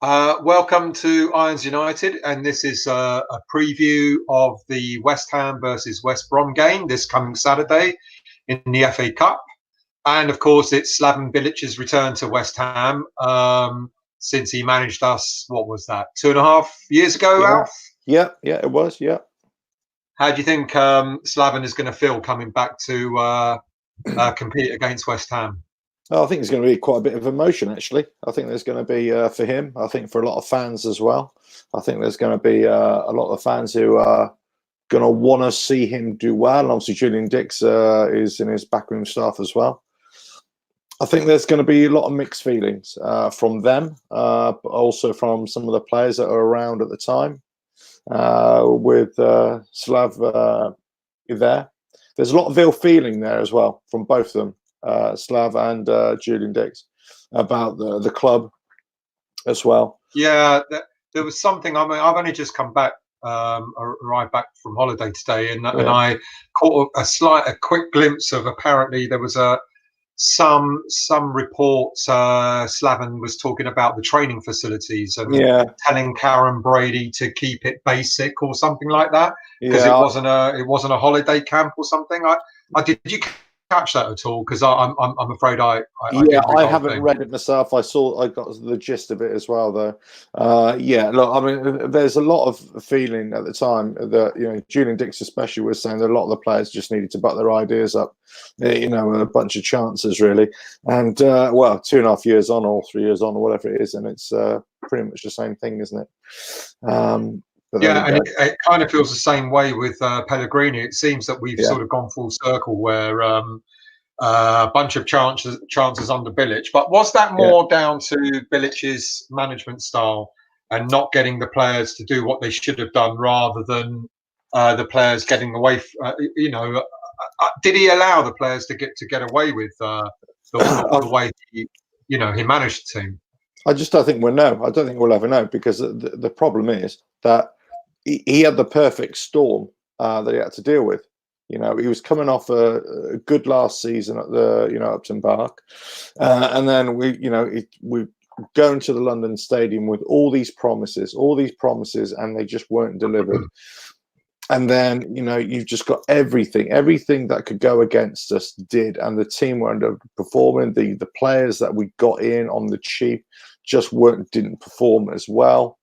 Welcome to Irons United, and this is a preview of the West Ham versus West Brom game this coming Saturday in the FA Cup. And of course, it's Slaven Bilic's return to West Ham since he managed us, what was that, 2.5 years ago, Alf? Yeah, it was, yeah. How do you think Slaven is going to feel coming back to compete against West Ham? I think there's going to be quite a bit of emotion, actually. I think there's going to be, for him, I think for a lot of fans as well. I think there's going to be a lot of fans who are going to want to see him do well. And obviously, Julian Dix is in his backroom staff as well. I think there's going to be a lot of mixed feelings from them, but also from some of the players that are around at the time. With Slav there. There's a lot of ill feeling there as well from both of them. Slav and Julian Dix about the club as well. Yeah, there was something. I mean, I've only just come back, arrived back from holiday today, and I caught a quick glimpse of apparently there was some reports. Slaven was talking about the training facilities and telling Karen Brady to keep it basic or something like that because it wasn't a holiday camp or something. Did you catch that at all? Because I'm afraid I haven't read it myself. I got the gist of it as well, though. Look, I mean, there's a lot of feeling at the time that Julian Dix especially was saying that a lot of the players just needed to butt their ideas up, a bunch of chances really, and 2.5 years on or 3 years on or whatever it is, and it's pretty much the same thing, isn't it? And it kind of feels the same way with Pellegrini. It seems that we've sort of gone full circle where a bunch of chances under Bilic. But was that more down to Bilic's management style and not getting the players to do what they should have done rather than the players getting away? Did he allow the players to get away with the way he managed the team? I just don't think we'll know. I don't think we'll ever know because the problem is that he had the perfect storm that he had to deal with. He was coming off a good last season at the Upton Park, and then we go into the London Stadium with all these promises, and they just weren't delivered. And then you've just got everything that could go against us did, and the team were underperforming. The players that we got in on the cheap just didn't perform as well.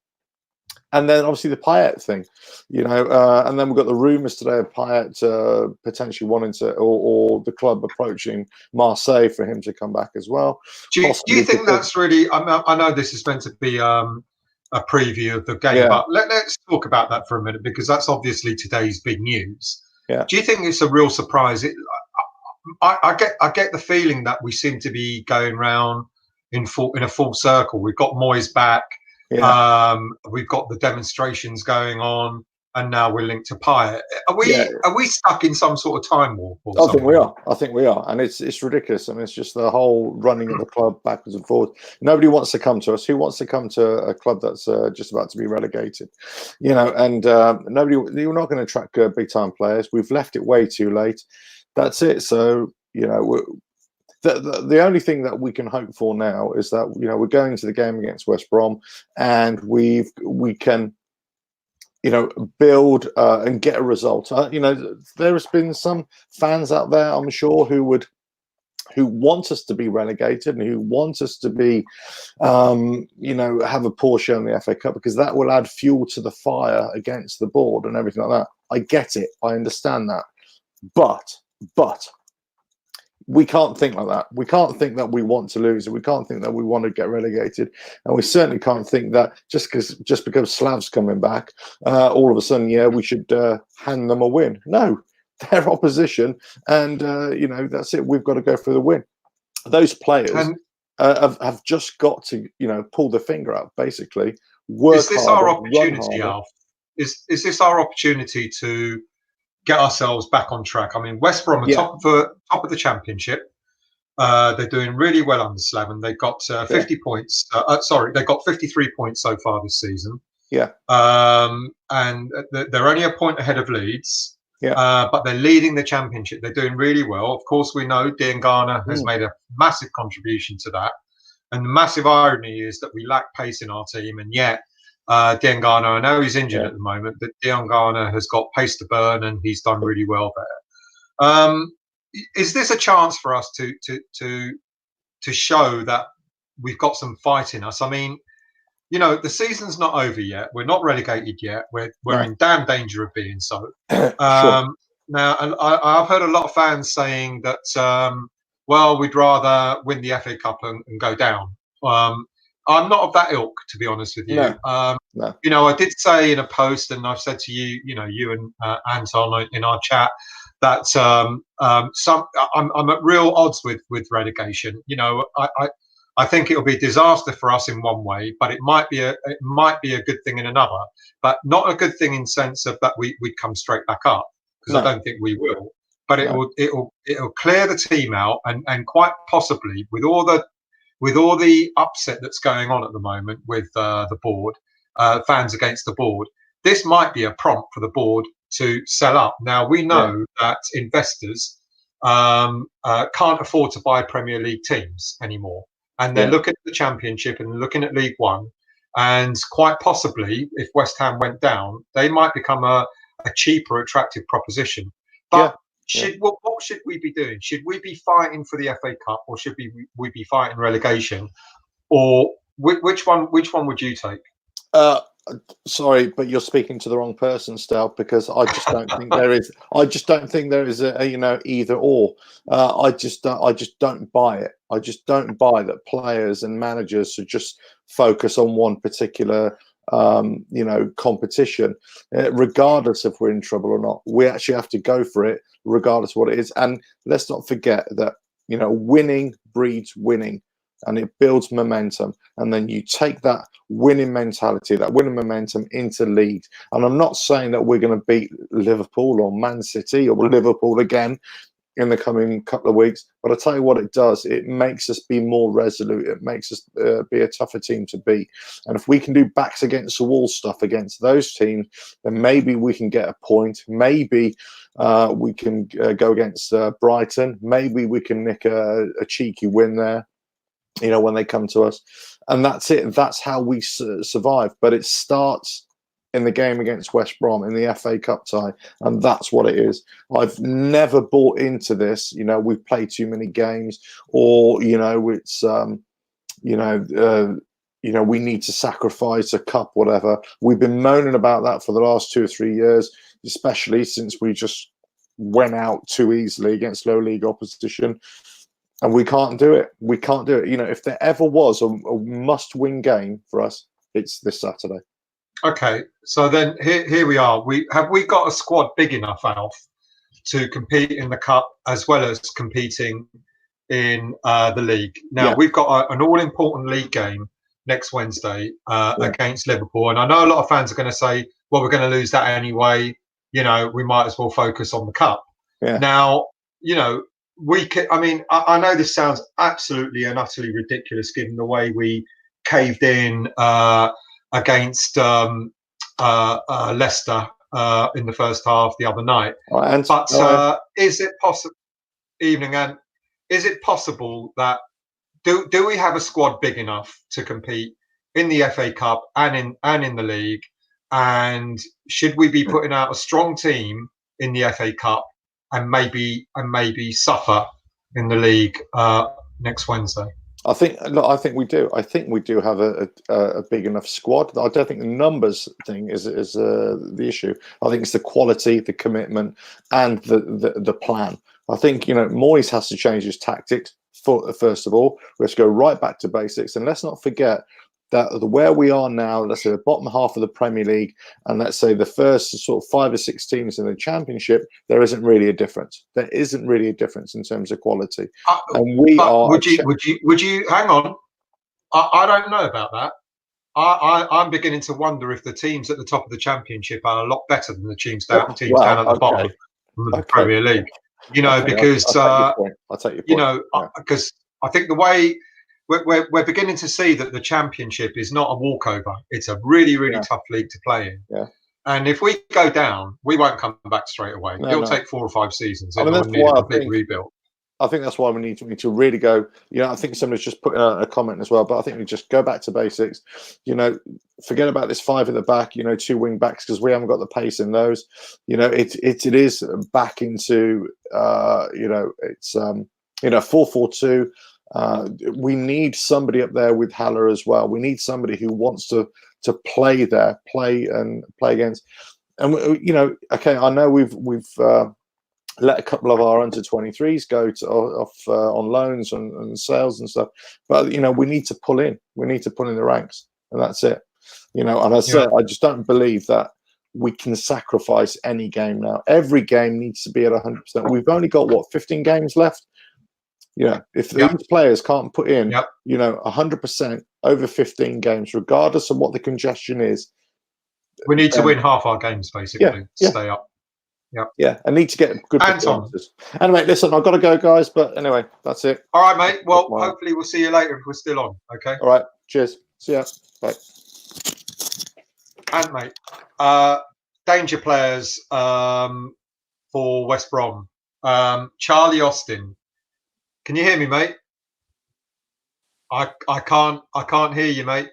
And then obviously the Payet thing, and then we've got the rumours today of Payet potentially wanting to, or the club approaching Marseille for him to come back as well. Do you think that's really? I know this is meant to be a preview of the game, but let's talk about that for a minute because that's obviously today's big news. Yeah. Do you think it's a real surprise? I get the feeling that we seem to be going round in a full circle. We've got Moyes back. We've got the demonstrations going on, and now we're linked to Payet. Are we stuck in some sort of time warp? I think we are, and it's ridiculous. I mean, it's just the whole running of the club backwards and forwards. Nobody wants to come to us. Who wants to come to a club that's just about to be relegated? And nobody. You're not going to attract big time players. We've left it way too late. That's it. So the only thing that we can hope for now is that we're going into the game against West Brom, and we can build and get a result. There has been some fans out there, I'm sure, who want us to be relegated and who want us to be have a poor show in the FA Cup because that will add fuel to the fire against the board and everything like that. I get it, I understand that, but we can't think like that. We can't think that we want to lose. We can't think that we want to get relegated, and we certainly can't think that just because Slav's coming back, all of a sudden, we should hand them a win. No, they're opposition, and that's it. We've got to go for the win. Those players have just got to pull the finger out, basically. Is this our opportunity, Alf? Is this our opportunity to get ourselves back on track? I mean, West Brom are top of the Championship. They're doing really well under Slaven. They've got 50 points. They've got 53 points so far this season. And they're only a point ahead of Leeds. But they're leading the Championship. They're doing really well. Of course, we know Diangana has made a massive contribution to that. And the massive irony is that we lack pace in our team, and yet Diangana, I know he's injured at the moment, but Diangana has got pace to burn, and he's done really well there. Is this a chance for us to show that we've got some fight in us? I mean, you know, the season's not over yet. We're not relegated yet. We're in damn danger of being so. Sure. Now, and I've heard a lot of fans saying that, well, we'd rather win the FA Cup and go down. I'm not of that ilk, to be honest with you. No. You know, I did say in a post, and I've said to you, you know, you and Anton in our chat, that I'm at real odds with relegation. You know, I think it'll be a disaster for us in one way, but it might be a good thing in another. But not a good thing in sense of that we'd come straight back up, because I don't think we will. But it'll clear the team out, and quite possibly with all the upset that's going on at the moment with the board, fans against the board, this might be a prompt for the board to sell up. Now we know that investors can't afford to buy Premier League teams anymore, and they're looking at the Championship and looking at League One, and quite possibly, if West Ham went down, they might become a cheaper, attractive proposition. But what should we be doing? Should we be fighting for the FA Cup, or should we be fighting relegation, or which one would you take? Sorry, but you're speaking to the wrong person, Stel, because I just don't think there is. I just don't think there is a you know, either or. I just don't buy it. I just don't buy that players and managers should just focus on one particular you know, competition, regardless if we're in trouble or not. We actually have to go for it, regardless of what it is. And let's not forget that, you know, winning breeds winning, and it builds momentum. And then you take that winning mentality, that winning momentum into leagues. And I'm not saying that we're going to beat Liverpool or Man City or Liverpool again in the coming couple of weeks, but I'll tell you what it does. It makes us be more resolute. It makes us be a tougher team to beat. And if we can do backs against the wall stuff against those teams, then maybe we can get a point. Maybe we can go against Brighton. Maybe we can nick a cheeky win there, you know, when they come to us. And that's it. That's how we survive. But it starts in the game against West Brom in the FA Cup tie, and that's what it is. I've never bought into this, you know, we've played too many games, or, you know, it's you know, we need to sacrifice a cup, whatever. We've been moaning about that for the last 2 or 3 years, especially since we just went out too easily against low league opposition. And we can't do it. We can't do it. You know, if there ever was a must-win game for us, it's this Saturday. Okay, so then here we are. We got a squad big enough, Alf, to compete in the cup as well as competing in the league. Now we've got an all-important league game next Wednesday against Liverpool, and I know a lot of fans are going to say, "Well, we're going to lose that anyway. You know, we might as well focus on the cup." Now, you know, we can. I mean, I know this sounds absolutely and utterly ridiculous given the way we caved in against Leicester in the first half the other night. But is it possible? Evening, and is it possible that do we have a squad big enough to compete in the FA Cup and in the league? And should we be putting out a strong team in the FA Cup and maybe suffer in the league next Wednesday? I think we do. I think we do have a big enough squad. I don't think the numbers thing is the issue. I think it's the quality, the commitment, and the plan. I think, you know, Moyes has to change his tactics. First of all, let's go right back to basics, and let's not forget that where we are now, let's say the bottom half of the Premier League, and let's say the first sort of 5 or 6 teams in the Championship, there isn't really a difference. There isn't really a difference in terms of quality. And we are. Would you hang on? I don't know about that. I'm beginning to wonder if the teams at the top of the Championship are a lot better than the teams down at the bottom of the Premier League. You know, because I'll take your point. You know, because I think the way we're beginning to see that the Championship is not a walkover. It's a really, really tough league to play in. Yeah. And if we go down, we won't come back straight away. It'll take 4 or 5 seasons. I mean, that's why I think rebuild. I think that's why we need to really go. I think somebody's just put a comment as well, but I think we just go back to basics. Forget about this 5 at the back. 2 wing backs because we haven't got the pace in those. It is back into it's 4-4-2. We need somebody up there with Haller as well. We need somebody who wants to play there, play against. And okay, I know we've let a couple of our under 23s go off on loans and sales and stuff, but we need to pull in. We need to pull in the ranks, and that's it. And I said, I just don't believe that we can sacrifice any game now. Every game needs to be at 100%. We've only got 15 games left. If these players can't put in 100% over 15 games, regardless of what the congestion is, we need to win half our games basically to stay up. Yeah, I need to get good performances. Anyway, listen, I've got to go, guys. But anyway, that's it. All right, mate. Well, hopefully we'll see you later if we're still on. Okay. All right. Cheers. See ya. Bye. And mate, danger players for West Brom. Charlie Austin. Can you hear me, mate? I can't hear you, mate.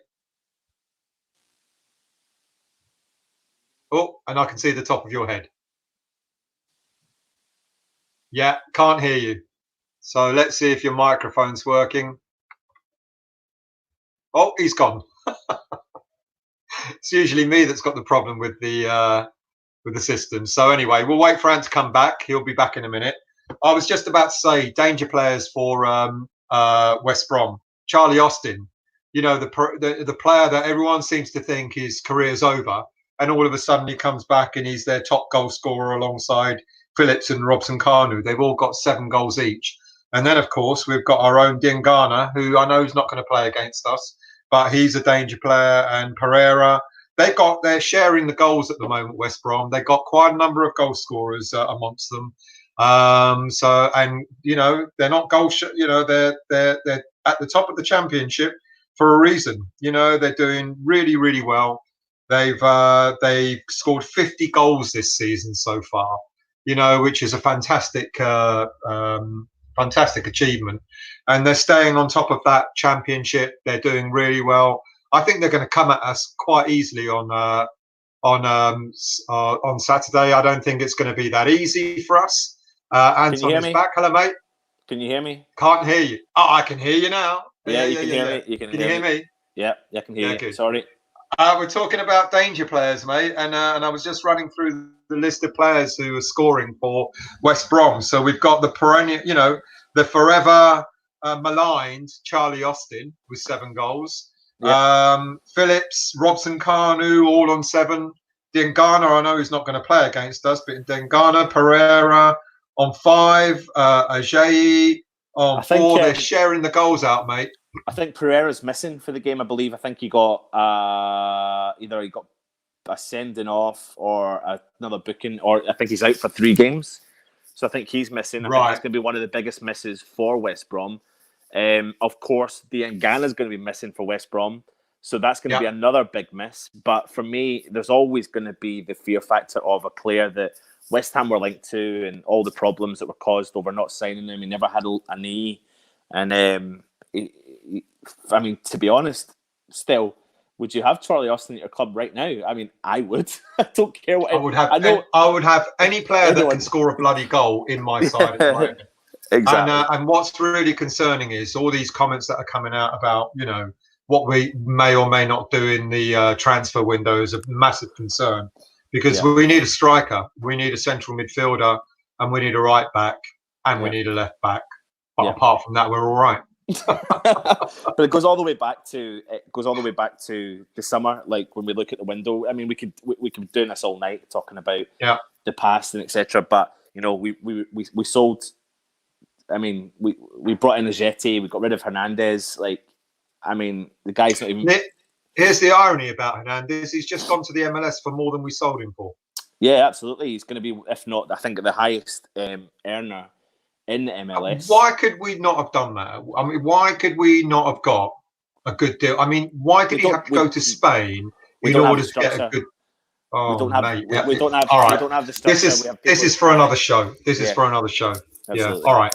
Oh, and I can see the top of your head. Yeah, can't hear you. So let's see if your microphone's working. Oh, he's gone. It's usually me that's got the problem with the system. So anyway, we'll wait for Ant to come back. He'll be back in a minute. I was just about to say danger players for West Brom. Charlie Austin, the player that everyone seems to think his career's over, and all of a sudden he comes back and he's their top goal scorer alongside Phillips and Robson-Kanu. They've all got 7 goals each. And then, of course, we've got our own Diangana, who I know is not going to play against us, but he's a danger player. And Pereira, they're sharing the goals at the moment, West Brom. They've got quite a number of goal scorers amongst them. They're not they're at the top of the championship for a reason. They're doing really, really well. They've scored 50 goals this season so far. Which is a fantastic achievement. And they're staying on top of that championship. They're doing really well. I think they're going to come at us quite easily on Saturday. I don't think it's going to be that easy for us. Anton is back. Hello, mate. Can you hear me? Can't hear you. Oh, I can hear you now. Yeah, you can hear me. Can you hear me? Yeah, I can hear you. Good. Sorry. We're talking about danger players, mate, and I was just running through the list of players who are scoring for West Brom. So we've got the perennial, the forever maligned Charlie Austin with 7 goals. Yeah. Phillips, Robson-Kanu, all on 7. Diangana, I know he's not going to play against us, but Diangana, Pereira on 5, Ajayi on 4. They're sharing the goals out, mate. I think Pereira's missing for the game. I believe. I think he got either he got a sending off or another booking, or I think he's out for 3 games. So I think he's missing. I think that's going to be one of the biggest misses for West Brom. Of course, Diangana is going to be missing for West Brom. So that's going to be another big miss. But for me, there's always going to be the fear factor of a player that West Ham were linked to and all the problems that were caused over not signing him. He never had a knee. And I mean, to be honest, still, would you have Charlie Austin at your club right now? I mean, I would. I don't care what. I would have any player that can score a bloody goal in my side at the moment. Exactly. And what's really concerning is all these comments that are coming out about, what we may or may not do in the transfer window is a massive concern, because we need a striker, we need a central midfielder, and we need a right back, and we need a left back. But apart from that, we're all right. But it goes all the way back to the summer. Like when we look at the window, I mean, we could be doing this all night talking about the past and etc. But we sold. I mean, we brought in Ajeti, we got rid of Hernandez. Like, I mean, the guy's not even. Here's the irony about Hernandez: he's just gone to the MLS for more than we sold him for. Yeah, absolutely. He's going to be, if not, I think the highest earner in the MLS. Why could we not have done that? I mean, why could we not have got a good deal? I mean, why did he have to go to Spain in order to get a good? Oh, we don't have. mate. We don't have. All right. We don't have the structure. This is for another show. This is for another show. Absolutely. Yeah. All right.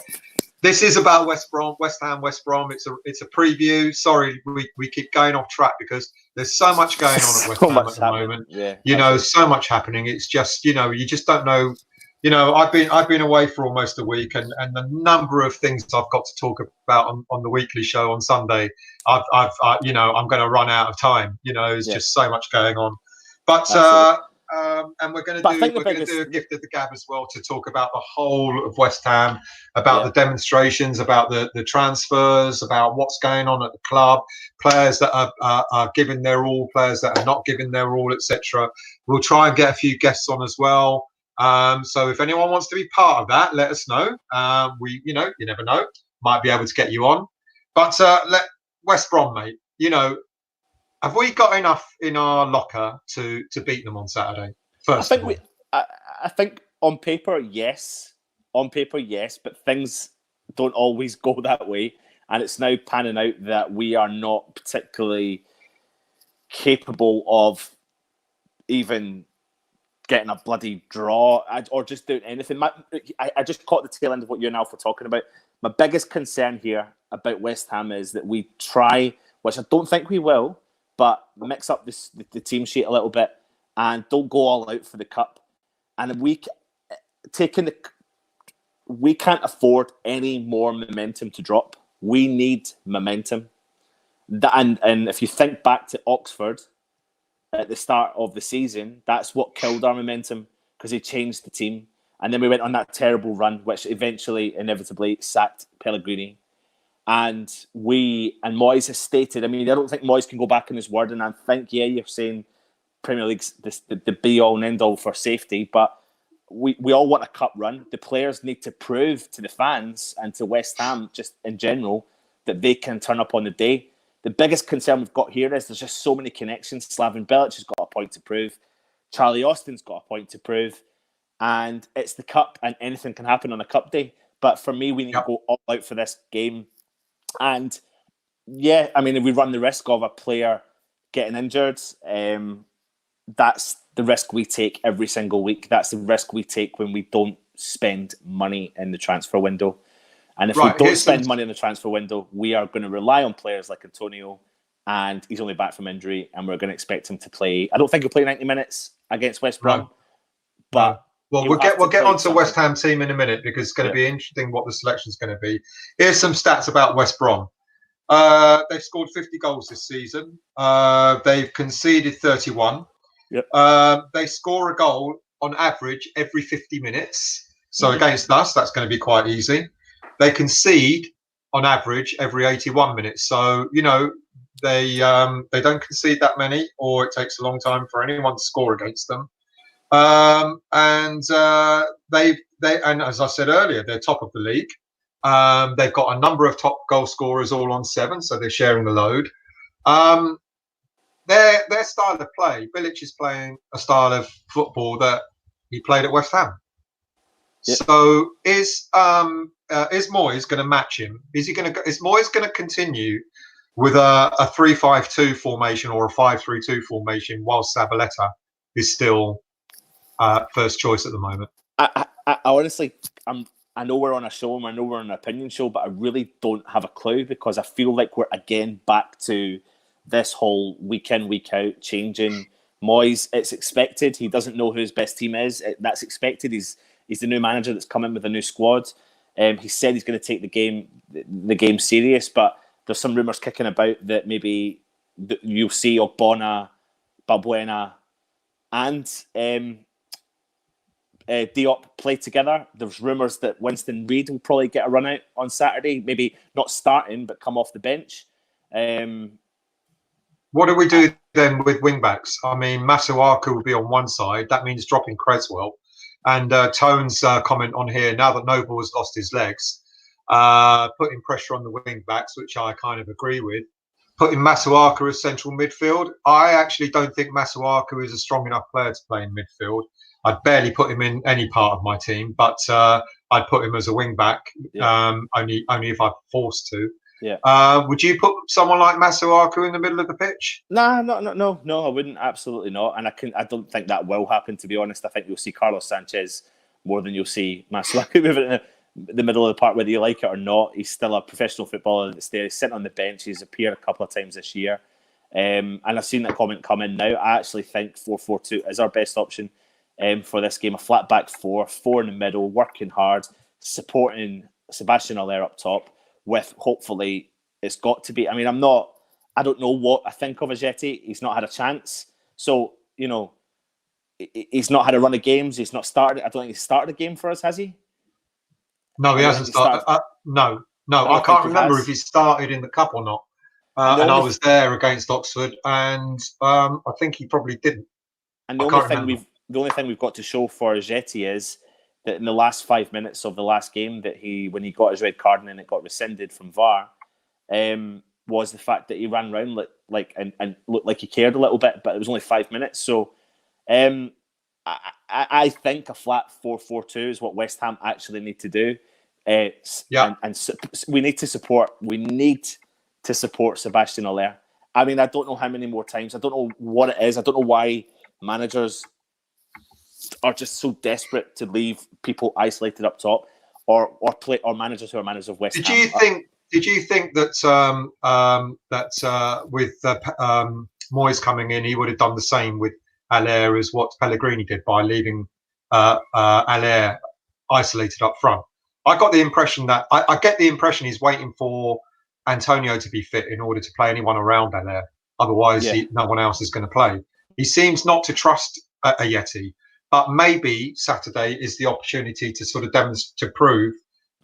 This is about West Brom, West Ham, West Brom. It's a preview. Sorry, we keep going off track because there's so much going on at West Ham at the moment. Yeah, you know, so much happening. It's just, you know, you just don't know. You know, I've been away for almost a week, and the number of things I've got to talk about on the weekly show on Sunday, you know, I'm going to run out of time. You know, there's just so much going on. But and we're going to do a gift of the gab as well to talk about the whole of West Ham, about the demonstrations, about the transfers, about what's going on at the club, players that are giving their all, players that are not giving their all, etc. We'll try and get a few guests on as well. So if anyone wants to be part of that, let us know. You know, you never know, might be able to get you on. But let West Brom, mate. You know, have we got enough in our locker to beat them on Saturday? I think on paper, yes. On paper, yes, but things don't always go that way, and it's now panning out that we are not particularly capable of even getting a bloody draw or just doing anything. I just caught the tail end of what you and Alf were talking about. My biggest concern here about West Ham is that we try, which I don't think we will, but mix up the team sheet a little bit and don't go all out for the cup. And we can't afford any more momentum to drop. We need momentum. And if you think back to Oxford at the start of the season, that's what killed our momentum because he changed the team. And then we went on that terrible run, which eventually, inevitably, sacked Pellegrini. And Moyes has stated, I mean, I don't think Moyes can go back on his word. And I think, you're saying Premier League's the be-all and end-all for safety, but we all want a cup run. The players need to prove to the fans and to West Ham, just in general, that they can turn up on the day. The biggest concern we've got here is there's just so many connections. Slaven Bilic has got a point to prove. Charlie Austin's got a point to prove. And it's the cup, and anything can happen on a cup day. But for me, we need to go all out for this game. And, I mean, if we run the risk of a player getting injured, that's the risk we take every single week. That's the risk we take when we don't spend money in the transfer window. And if we don't spend money in the transfer window, we are going to rely on players like Antonio, and he's only back from injury, and we're going to expect him to play. I don't think he'll play 90 minutes against West Brom, but we'll get on to West Ham team in a minute because it's going to be interesting what the selection is going to be. Here's some stats about West Brom. They've scored 50 goals this season. They've conceded 31. They score a goal on average every 50 minutes. So against us, that's going to be quite easy. They concede on average every 81 minutes. So, you know, they don't concede that many, or it takes a long time for anyone to score against them. And as I said earlier, they're top of the league. They've got a number of top goal scorers all on 7, so they're sharing the load. Their style of play, Bilic is playing a style of football that he played at West Ham. So is Moyes going to match him? Is Moyes going to continue with a 3-5-2 formation or a 5-3-2 formation while Zabaleta is still first choice at the moment? I honestly, I know we're on a show and I know we're on an opinion show, but I really don't have a clue because I feel like we're again back to this whole week in, week out changing. Moyes, it's expected. He doesn't know who his best team is. That's expected. He's the new manager that's come in with a new squad. He said he's going to take the game serious, but there's some rumours kicking about that maybe you'll see Ogbonna, Balbuena, and Diop play together. There's rumours that Winston Reid will probably get a run out on Saturday, maybe not starting, but come off the bench. What do we do then with wing-backs? I mean, Masuaku will be on one side. That means dropping Creswell. And Tone's comment on here, now that Noble has lost his legs, putting pressure on the wing-backs, which I kind of agree with. Putting Masuaku as central midfield. I actually don't think Masuaku is a strong enough player to play in midfield. I'd barely put him in any part of my team, but I'd put him as a wing-back, only if I'm forced to. Would you put someone like Masuaku in the middle of the pitch? No, I wouldn't. Absolutely not. And I don't think that will happen, to be honest. I think you'll see Carlos Sanchez more than you'll see Masuaku the middle of the park, whether you like it or not. He's still a professional footballer that's there. He's sitting on the bench. He's appeared a couple of times this year. And I've seen that comment come in now. I actually think 4-4-2 is our best option for this game. A flat back four in the middle, working hard, supporting Sebastian Haller up top with, hopefully, it's got to be... I mean, I don't know what I think of Ajeti. He's not had a chance. So, he's not had a run of games. He's not started. I don't think he's started a game for us, has he? No, he hasn't started. No. I can't remember if he started in the cup or not. And I was there against Oxford, and I think he probably didn't. And the only thing we've got to show for Ajeti is that in the last 5 minutes of the last game, that when he got his red card and it got rescinded from VAR, was the fact that he ran around and looked like he cared a little bit, but it was only 5 minutes. So I think a flat 4-4-2 is what West Ham actually need to do. And we need to support. We need to support Sebastian Haller. I mean, I don't know how many more times. I don't know what it is. I don't know why managers are just so desperate to leave people isolated up top, or managers who are managers of West Ham. Did you think that with Moyes coming in, he would have done the same with Haller as what Pellegrini did by leaving Haller isolated up front? I got the impression that I get the impression he's waiting for Antonio to be fit in order to play anyone around Haller. Otherwise, no one else is going to play. He seems not to trust Ajeti, but maybe Saturday is the opportunity to sort of demonstrate, to prove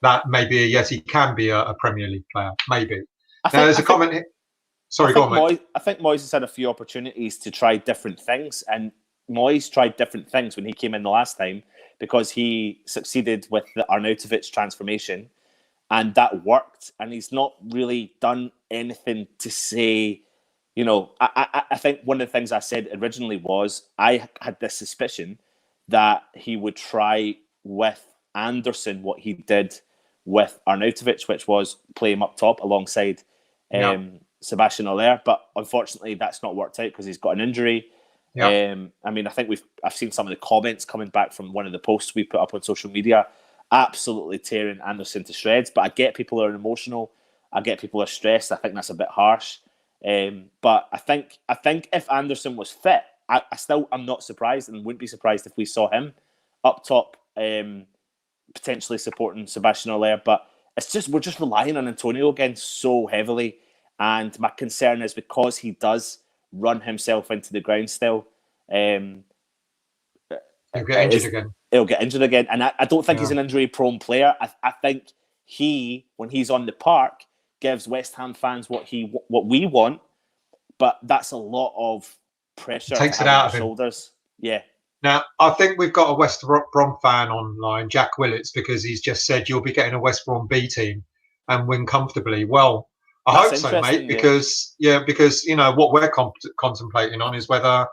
that maybe Ajeti can be a Premier League player. Maybe. There's a comment here. Sorry, go on, mate. I think Moyes has had a few opportunities to try different things, and Moyes tried different things when he came in the last time because he succeeded with the Arnautovic transformation, and that worked. And he's not really done anything to say, I think one of the things I said originally was I had this suspicion that he would try with Anderson what he did with Arnautovic, which was play him up top alongside Sebastian Haller, but unfortunately that's not worked out because he's got an injury. I mean, I think I've seen some of the comments coming back from one of the posts we put up on social media, absolutely tearing Anderson to shreds. But I get people are emotional, I get people are stressed. I think that's a bit harsh. But I think if Anderson was fit, I'm not surprised, and wouldn't be surprised if we saw him up top, potentially supporting Sebastian Haller. But we're just relying on Antonio again so heavily, and my concern is because he does run himself into the ground still. He'll get injured again. He'll get injured again, and I don't think he's an injury-prone player. I think when he's on the park, gives West Ham fans what we want, but that's a lot of pressure. Takes it out of shoulders. Yeah. Now, I think we've got a West Brom fan online, Jack Willits, because he's just said you'll be getting a West Brom B team and win comfortably. Well, I hope so, mate, because what we're contemplating on is whether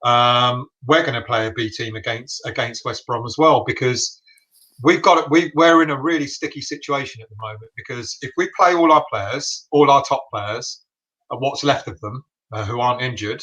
we're going to play a B team against West Brom as well, because we're in a really sticky situation at the moment, because if we play all our top players, what's left of them who aren't injured,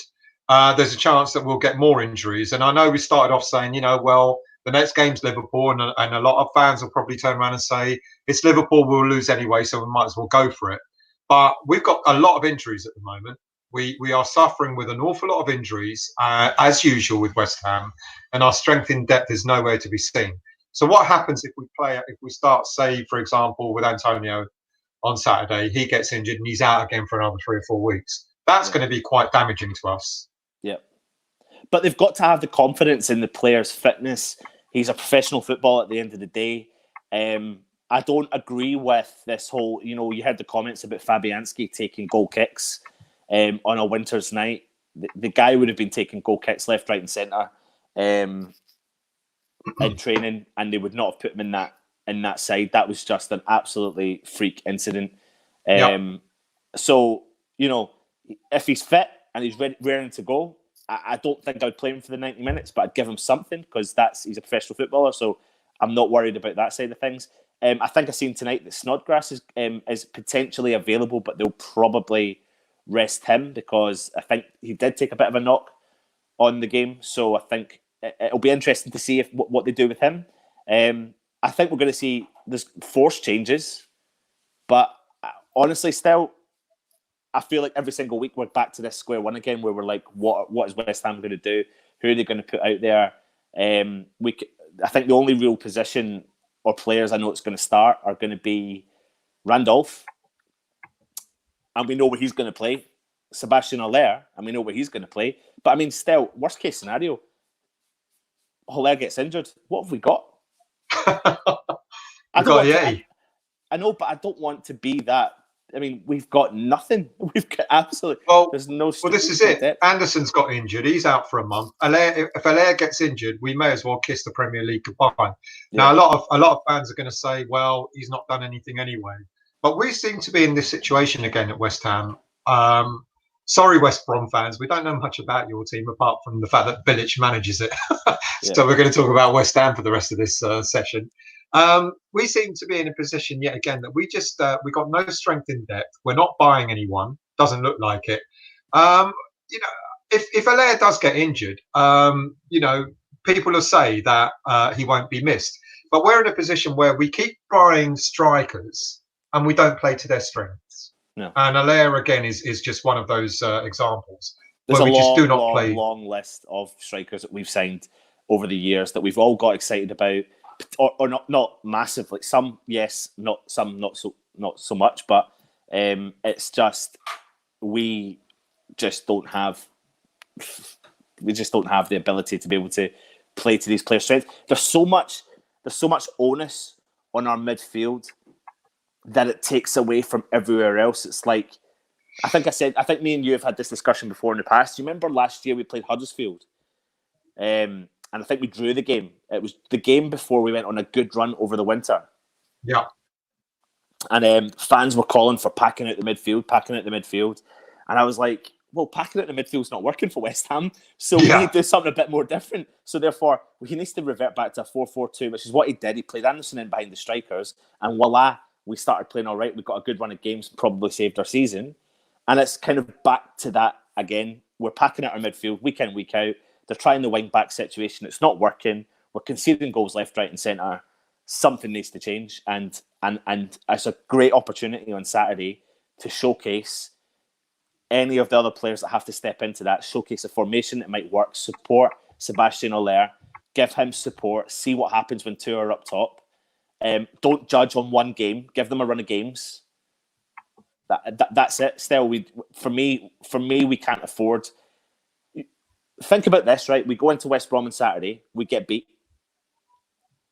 there's a chance that we'll get more injuries. And I know we started off saying, the next game's Liverpool, and a lot of fans will probably turn around and say, it's Liverpool, we'll lose anyway, so we might as well go for it. But we've got a lot of injuries at the moment. We are suffering with an awful lot of injuries, as usual with West Ham, and our strength in depth is nowhere to be seen. So what happens if we start, say, for example, with Antonio on Saturday, he gets injured and he's out again for another 3 or 4 weeks? That's going to be quite damaging to us. Yeah. But they've got to have the confidence in the player's fitness. He's a professional footballer at the end of the day. I don't agree with this whole, you heard the comments about Fabianski taking goal kicks on a winter's night. The guy would have been taking goal kicks left, right and centre in training, and they would not have put him in that side. That was just an absolutely freak incident. So, if he's fit and he's raring to go, I don't think I'd play him for the 90 minutes, but I'd give him something because he's a professional footballer, so I'm not worried about that side of things. I think I've seen tonight that Snodgrass is potentially available, but they'll probably rest him because I think he did take a bit of a knock on the game. So I think it'll be interesting to see what they do with him. I think we're going to see there's forced changes, but honestly, still, I feel like every single week we're back to this square one again, where we're like, what is West Ham going to do? Who are they going to put out there? I think the only real position or players I know it's going to start are going to be Randolph, and we know where he's going to play. Sebastian Haller, and we know where he's going to play. But I mean, still, worst case scenario, Haller gets injured. What have we got? I know, but I don't want to be that. I mean, we've got nothing. We've got absolutely. There's no. Well, this is it. Anderson's got injured. He's out for a month. If Haller gets injured, we may as well kiss the Premier League goodbye. Yeah. Now, a lot of fans are going to say, "Well, he's not done anything anyway." But we seem to be in this situation again at West Ham. Sorry, West Brom fans, we don't know much about your team apart from the fact that Bilic manages it. So we're going to talk about West Ham for the rest of this session. We seem to be in a position yet again that we got no strength in depth. We're not buying anyone. Doesn't look like it. If Haller does get injured, people will say that he won't be missed. But we're in a position where we keep buying strikers and we don't play to their strengths. No. And Haller again is just one of those examples. There's a long list of strikers that we've signed over the years that we've all got excited about. Or not massively. Some yes, not so much. But it's just we just don't have the ability to be able to play to these players' strengths. There's so much onus on our midfield that it takes away from everywhere else. It's like I think me and you have had this discussion before in the past. You remember last year we played Huddersfield, and I think we drew the game. It was the game before we went on a good run over the winter. Yeah. And fans were calling for packing out the midfield. And I was like, well, packing out the midfield's not working for West Ham. So we need to do something a bit more different. So therefore, he needs to revert back to a 4-4-2, which is what he did. He played Anderson in behind the strikers. And voila, we started playing all right. We got a good run of games, probably saved our season. And it's kind of back to that again. We're packing out our midfield week in, week out. They're trying the wing-back situation. It's not working. We're conceding goals left, right and centre. Something needs to change. And it's a great opportunity on Saturday to showcase any of the other players that have to step into that, showcase a formation that might work, support Sebastian Haller, give him support, see what happens when two are up top. Don't judge on one game. Give them a run of games. That's it. Still, for me, we can't afford... Think about this, right? We go into West Brom on Saturday. We get beat.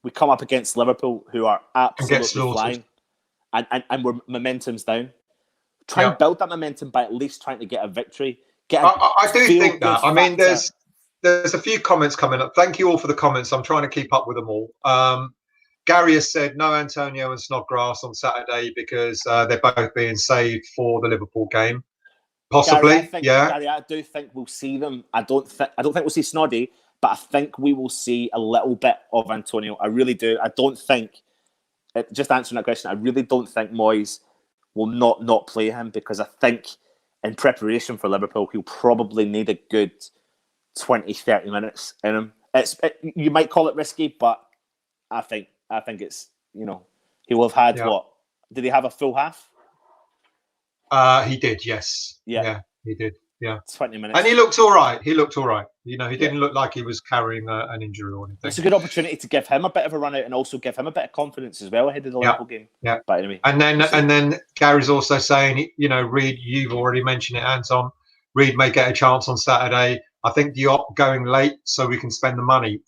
We come up against Liverpool, who are absolutely flying, and we're momentum's down. Try and build that momentum by at least trying to get a victory. I do think that. I mean, there's a few comments coming up. Thank you all for the comments. I'm trying to keep up with them all. Gary has said no Antonio and Snodgrass on Saturday because they're both being saved for the Liverpool game. Possibly, Gary, I do think we'll see them. I don't think we'll see Snoddy, but I think we will see a little bit of Antonio. I really do. I don't think, just answering that question, I really don't think Moyes will not play him because I think in preparation for Liverpool, he'll probably need a good 20, 30 minutes in him. You might call it risky, but I think it's, he will have had what? Did he have a full half? He did, yes. Yeah, he did. Yeah, 20 minutes, and he looked all right. He didn't look like he was carrying an injury or anything. It's a good opportunity to give him a bit of a run out and also give him a bit of confidence as well ahead of the Liverpool game. Yeah, but anyway, and then Gary's also saying, Reed, you've already mentioned it, Anton. Reed may get a chance on Saturday. I think Diop going late so we can spend the money.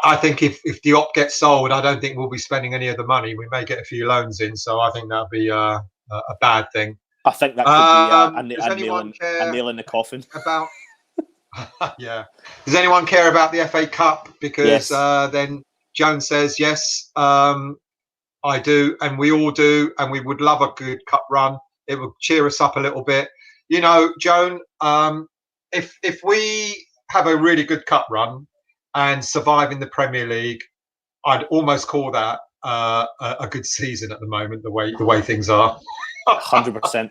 I think if Diop gets sold, I don't think we'll be spending any of the money. We may get a few loans in, so I think that'll be a bad thing. I think that could be a nail in the coffin. About yeah. Does anyone care about the FA Cup? Because then Joan says yes, I do, and we all do, and we would love a good cup run. It would cheer us up a little bit. Joan, if we have a really good cup run and survive in the Premier League, I'd almost call that a good season at the moment. The way things are, 100%.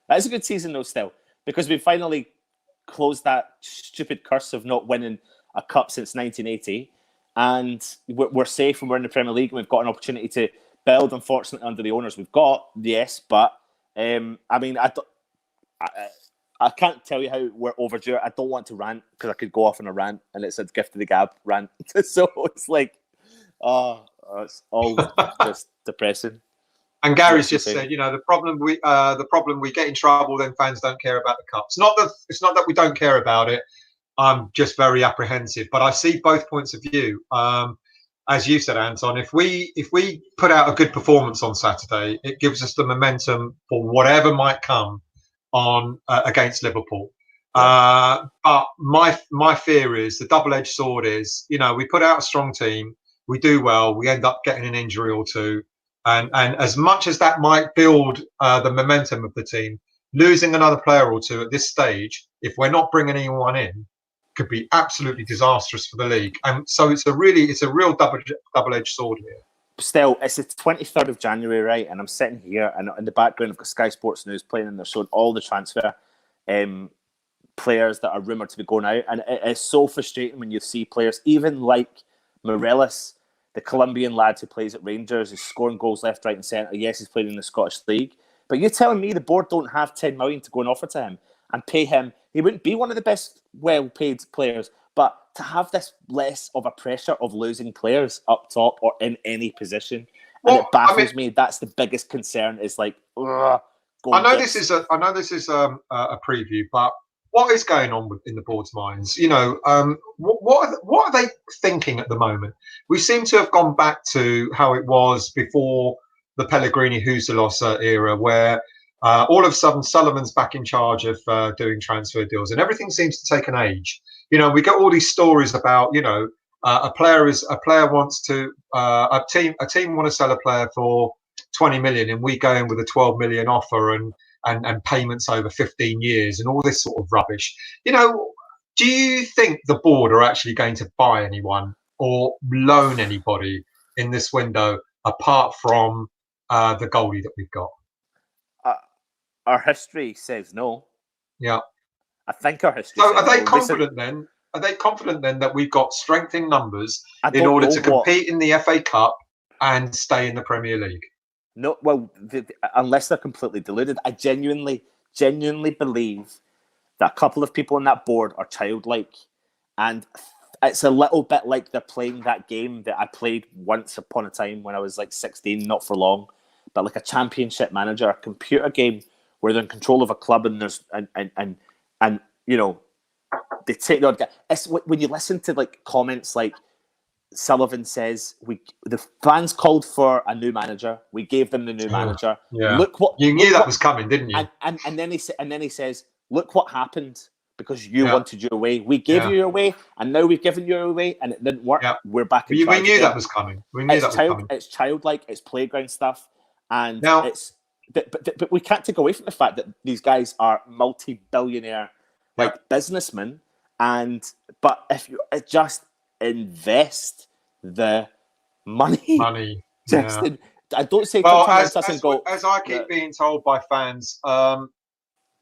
That is a good season though, still, because we finally closed that stupid curse of not winning a cup since 1980, and we're safe and we're in the Premier League and we've got an opportunity to build. Unfortunately, under the owners we've got, yes, but I mean, I can't tell you how we're overdue. I don't want to rant because I could go off on a rant, and it's a gift of the gab rant. So it's like, it's all just depressing. And Gary's just said, the problem we get in trouble, then fans don't care about the cup. It's not that we don't care about it. I'm just very apprehensive, but I see both points of view. As you said, Anton, if we put out a good performance on Saturday, it gives us the momentum for whatever might come on against Liverpool. But my fear is the double-edged sword is, we put out a strong team, we do well, we end up getting an injury or two. And as much as that might build the momentum of the team, losing another player or two at this stage, if we're not bringing anyone in, could be absolutely disastrous for the league. And so it's a real double-edged sword here. Still, it's the 23rd of January, right? And I'm sitting here, and in the background, I've got Sky Sports News playing, and they're showing all the transfer players that are rumoured to be going out. And it's so frustrating when you see players, even like Morelos, the Colombian lad who plays at Rangers, is scoring goals left, right, and centre. Yes, he's playing in the Scottish League, but you're telling me the board don't have 10 million to go and offer to him and pay him? He wouldn't be one of the best well-paid players, but to have this less of a pressure of losing players up top or in any position, and it baffles me. That's the biggest concern. Is like, I know this is a preview, but what is going on in the board's minds? What are they thinking at the moment? We seem to have gone back to how it was before the Pellegrini Huselos era, where all of a sudden Sullivan's back in charge of doing transfer deals, and everything seems to take an age. We get all these stories about a team want to sell a player for 20 million, and we go in with a 12 million offer and payments over 15 years and all this sort of rubbish. Do you think the board are actually going to buy anyone or loan anybody in this window apart from the goalie that we've got? Our history says no. Yeah. I think our history. So, are they confident then? Are they confident then that we've got strength in numbers in order to compete in the FA Cup and stay in the Premier League? No, well, unless they're completely deluded. I genuinely believe that a couple of people on that board are childlike, and it's a little bit like they're playing that game that I played once upon a time when I was like 16, not for long, but like a Championship Manager, a computer game where they're in control of a club and there's and they take the odd guy. It's when you listen to like comments like Sullivan says, the fans called for a new manager. We gave them the new manager. Yeah. Look what you knew that was coming, didn't you? And then he says, look what happened because you wanted your way. We gave you your way, and now we've given you your way, and it didn't work. Yeah. We're back in charge. We knew that was coming. It's childlike. It's playground stuff, and it's. But we can't take away from the fact that these guys are multi-billionaire businessmen, but if you just invest the money. I don't say as I keep being told by fans,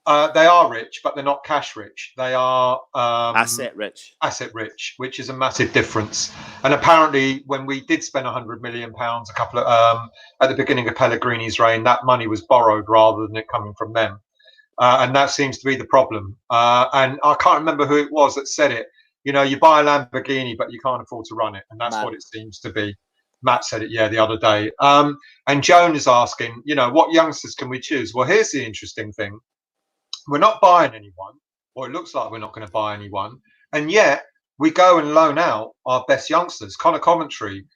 they are rich, but they're not cash rich. They are asset rich, which is a massive difference. And apparently, when we did spend £100 million a couple of at the beginning of Pellegrini's reign, that money was borrowed rather than it coming from them. And that seems to be the problem. And I can't remember who it was that said it. You buy a Lamborghini, but you can't afford to run it. And that's what it seems to be. Matt said it, the other day. And Joan is asking, what youngsters can we choose? Well, here's the interesting thing. We're not buying anyone, or it looks like we're not going to buy anyone. And yet we go and loan out our best youngsters. Connor Coventry,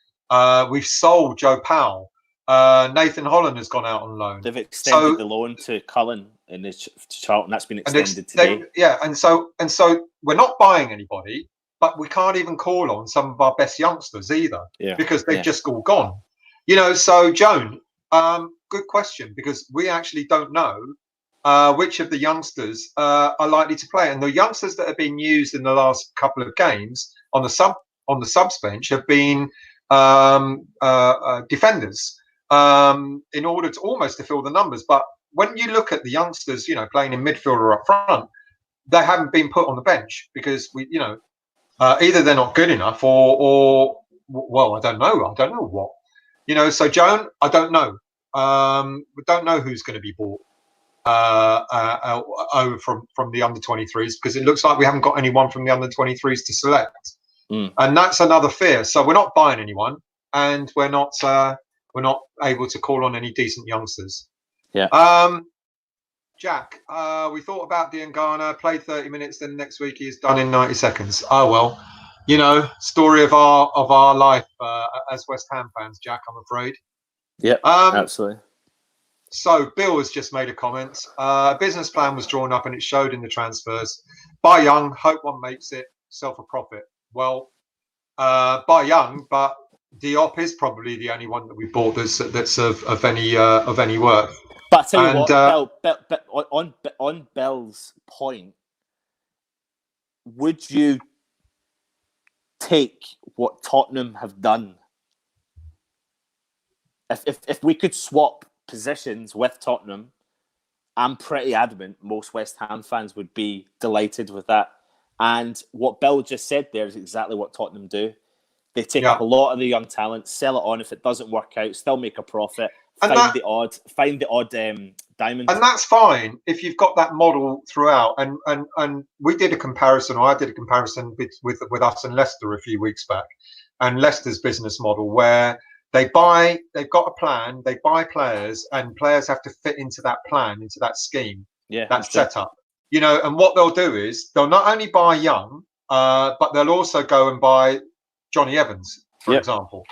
we've sold Joe Powell. Nathan Holland has gone out on loan. They've extended the loan to Cullen in his Charlton. That's been extended today. And so we're not buying anybody, but we can't even call on some of our best youngsters either because they've just all gone. So Joan, good question, because we actually don't know which of the youngsters are likely to play, and the youngsters that have been used in the last couple of games on the subs bench have been defenders in order to almost to fill the numbers. But when you look at the youngsters, playing in midfield or up front, they haven't been put on the bench because either they're not good enough or well, I don't know. I don't know what. So Joan, I don't know. We don't know who's going to be bought over from the under-23s, because it looks like we haven't got anyone from the under-23s to select, and that's another fear. So we're not buying anyone, and we're not able to call on any decent youngsters. Yeah. Jack, we thought about Diangana, played 30 minutes, then next week he's done in 90 seconds. Oh well, story of our life as West Ham fans, Jack, I'm afraid. Yeah, absolutely. So Bill has just made a comment. Business plan was drawn up and it showed in the transfers. Buy young, hope one makes it, sell for profit. Well, buy young, but Diop is probably the only one that we bought that's of any worth. But I tell you what, Bill, on Bill's point, would you take what Tottenham have done? If we could swap positions with Tottenham, I'm pretty adamant most West Ham fans would be delighted with that. And what Bill just said there is exactly what Tottenham do. They take up a lot of the young talent, sell it on. If it doesn't work out, still make a profit. Find the odd diamond. And that's fine if you've got that model throughout. And we did a comparison, or I did a comparison with us and Leicester a few weeks back, and Leicester's business model, where they've got a plan, they buy players, and players have to fit into that plan, into that scheme, that setup. And what they'll do is they'll not only buy young, but they'll also go and buy Johnny Evans, for example.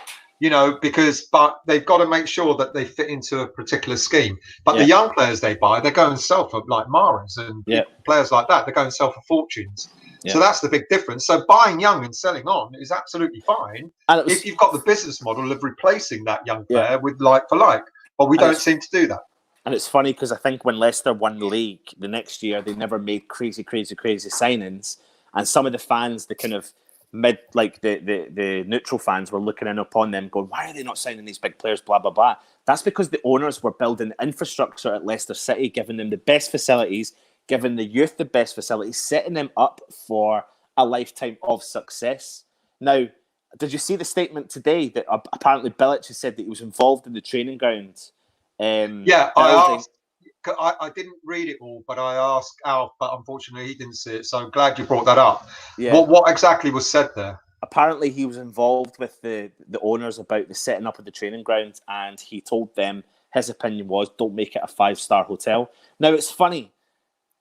But they've got to make sure that they fit into a particular scheme. But the young players they buy, they go and sell for, like Mahrez and players like that, they go and sell for fortunes. So that's the big difference. So buying young and selling on is absolutely fine if you've got the business model of replacing that young player with like for like. But we don't seem to do that. And it's funny because I think when Leicester won the league the next year, they never made crazy signings. And some of the fans, the kind of the neutral fans were looking in upon them going, why are they not signing these big players, blah, blah, blah. That's because the owners were building infrastructure at Leicester City, giving them the best facilities, giving the youth the best facilities, setting them up for a lifetime of success. Now, did you see the statement today that apparently Bilic has said that he was involved in the training ground? I asked. I didn't read it all, but I asked Alf, but unfortunately he didn't see it. So I'm glad you brought that up. Yeah. What exactly was said there? Apparently he was involved with the owners about the setting up of the training ground, and he told them his opinion was, don't make it a 5-star hotel. Now, it's funny.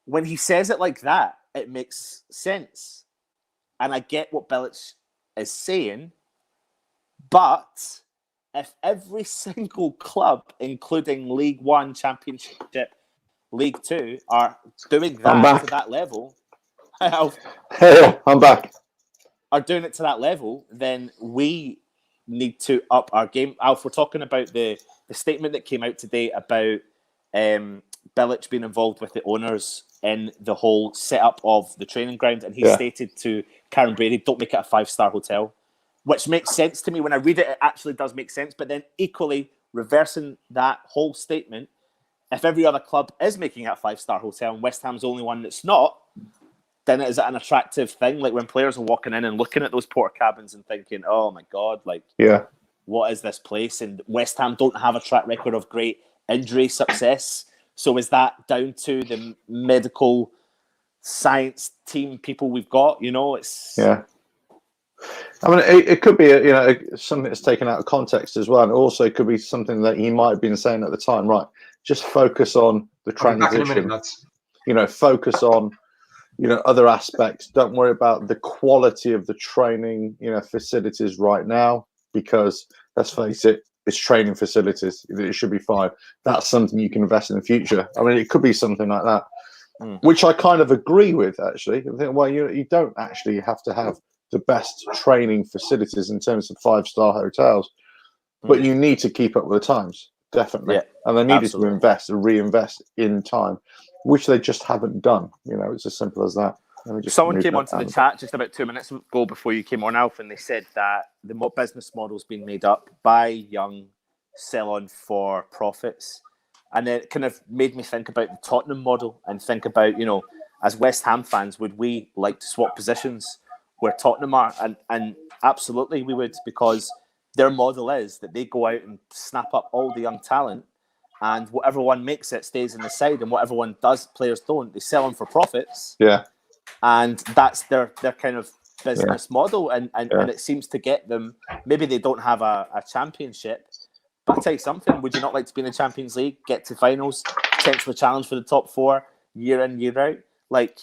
When he says it like that, it makes sense. And I get what Bilic is saying, but if every single club, including League One, Championship, League Two, are doing that to that level, I'm back. Are doing it to that level, then we need to up our game. Alf, we're talking about the statement that came out today about Bilic being involved with the owners in the whole setup of the training ground, and he stated to Karen Brady, don't make it a 5-star hotel. Which makes sense to me. When I read it, it actually does make sense. But then equally, reversing that whole statement, if every other club is making it a 5-star hotel and West Ham's the only one that's not, then is it an attractive thing? Like when players are walking in and looking at those porter cabins and thinking, oh my God, what is this place? And West Ham don't have a track record of great injury success. So is that down to the medical science team people we've got? I mean, it could be something that's taken out of context as well, and also it could be something that he might have been saying at the time. Right, just focus on the transition. Focus on other aspects. Don't worry about the quality of the training facilities right now, because let's face it, it's training facilities. It should be fine. That's something you can invest in the future. I mean, it could be something like that, which I kind of agree with actually. I think, well, you don't actually have to have the best training facilities in terms of 5-star hotels, but you need to keep up with the times, definitely. And they needed to invest and reinvest in time, which they just haven't done. It's as simple as that. Someone came onto the chat just about 2 minutes ago before you came on, Alf, and they said that the business model's been made up by young, sell on for profits. And it kind of made me think about the Tottenham model and think about, as West Ham fans, would we like to swap positions where Tottenham are? And Absolutely, we would, because their model is that they go out and snap up all the young talent, and whatever one makes it stays in the side, and whatever one does, players don't. They sell them for profits. Yeah. And that's their kind of business model, and it seems to get them. Maybe they don't have a championship, but I'll tell you something, would you not like to be in the Champions League, get to finals, potentially challenge for the top 4 year in, year out? Like,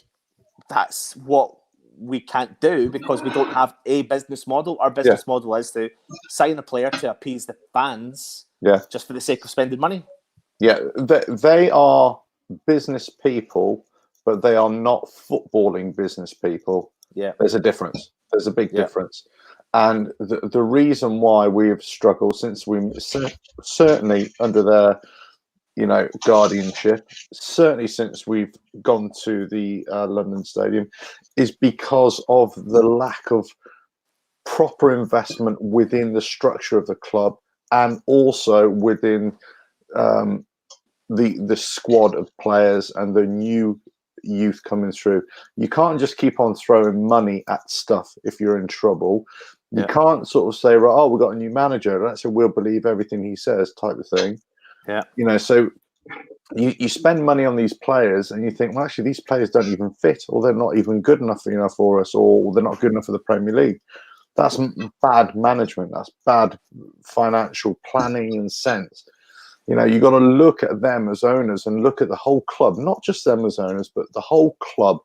that's what we can't do because we don't have a business model. Our business model is to sign a player to appease the fans just for the sake of spending money. Yeah, they are business people, but they are not footballing business people. Yeah. There's a difference. There's a big difference. And the reason why we've struggled since we certainly under their, guardianship, certainly since we've gone to the London Stadium, is because of the lack of proper investment within the structure of the club and also within the squad of players and the new youth coming through. You can't just keep on throwing money at stuff if you're in trouble. You can't sort of say, right, oh, we've got a new manager, that's a we'll believe everything he says type of thing. Yeah. So you spend money on these players and you think, well, actually, these players don't even fit, or they're not even good enough, for us, or they're not good enough for the Premier League. That's bad management. That's bad financial planning and sense. You got to look at them as owners and look at the whole club, not just them as owners, but the whole club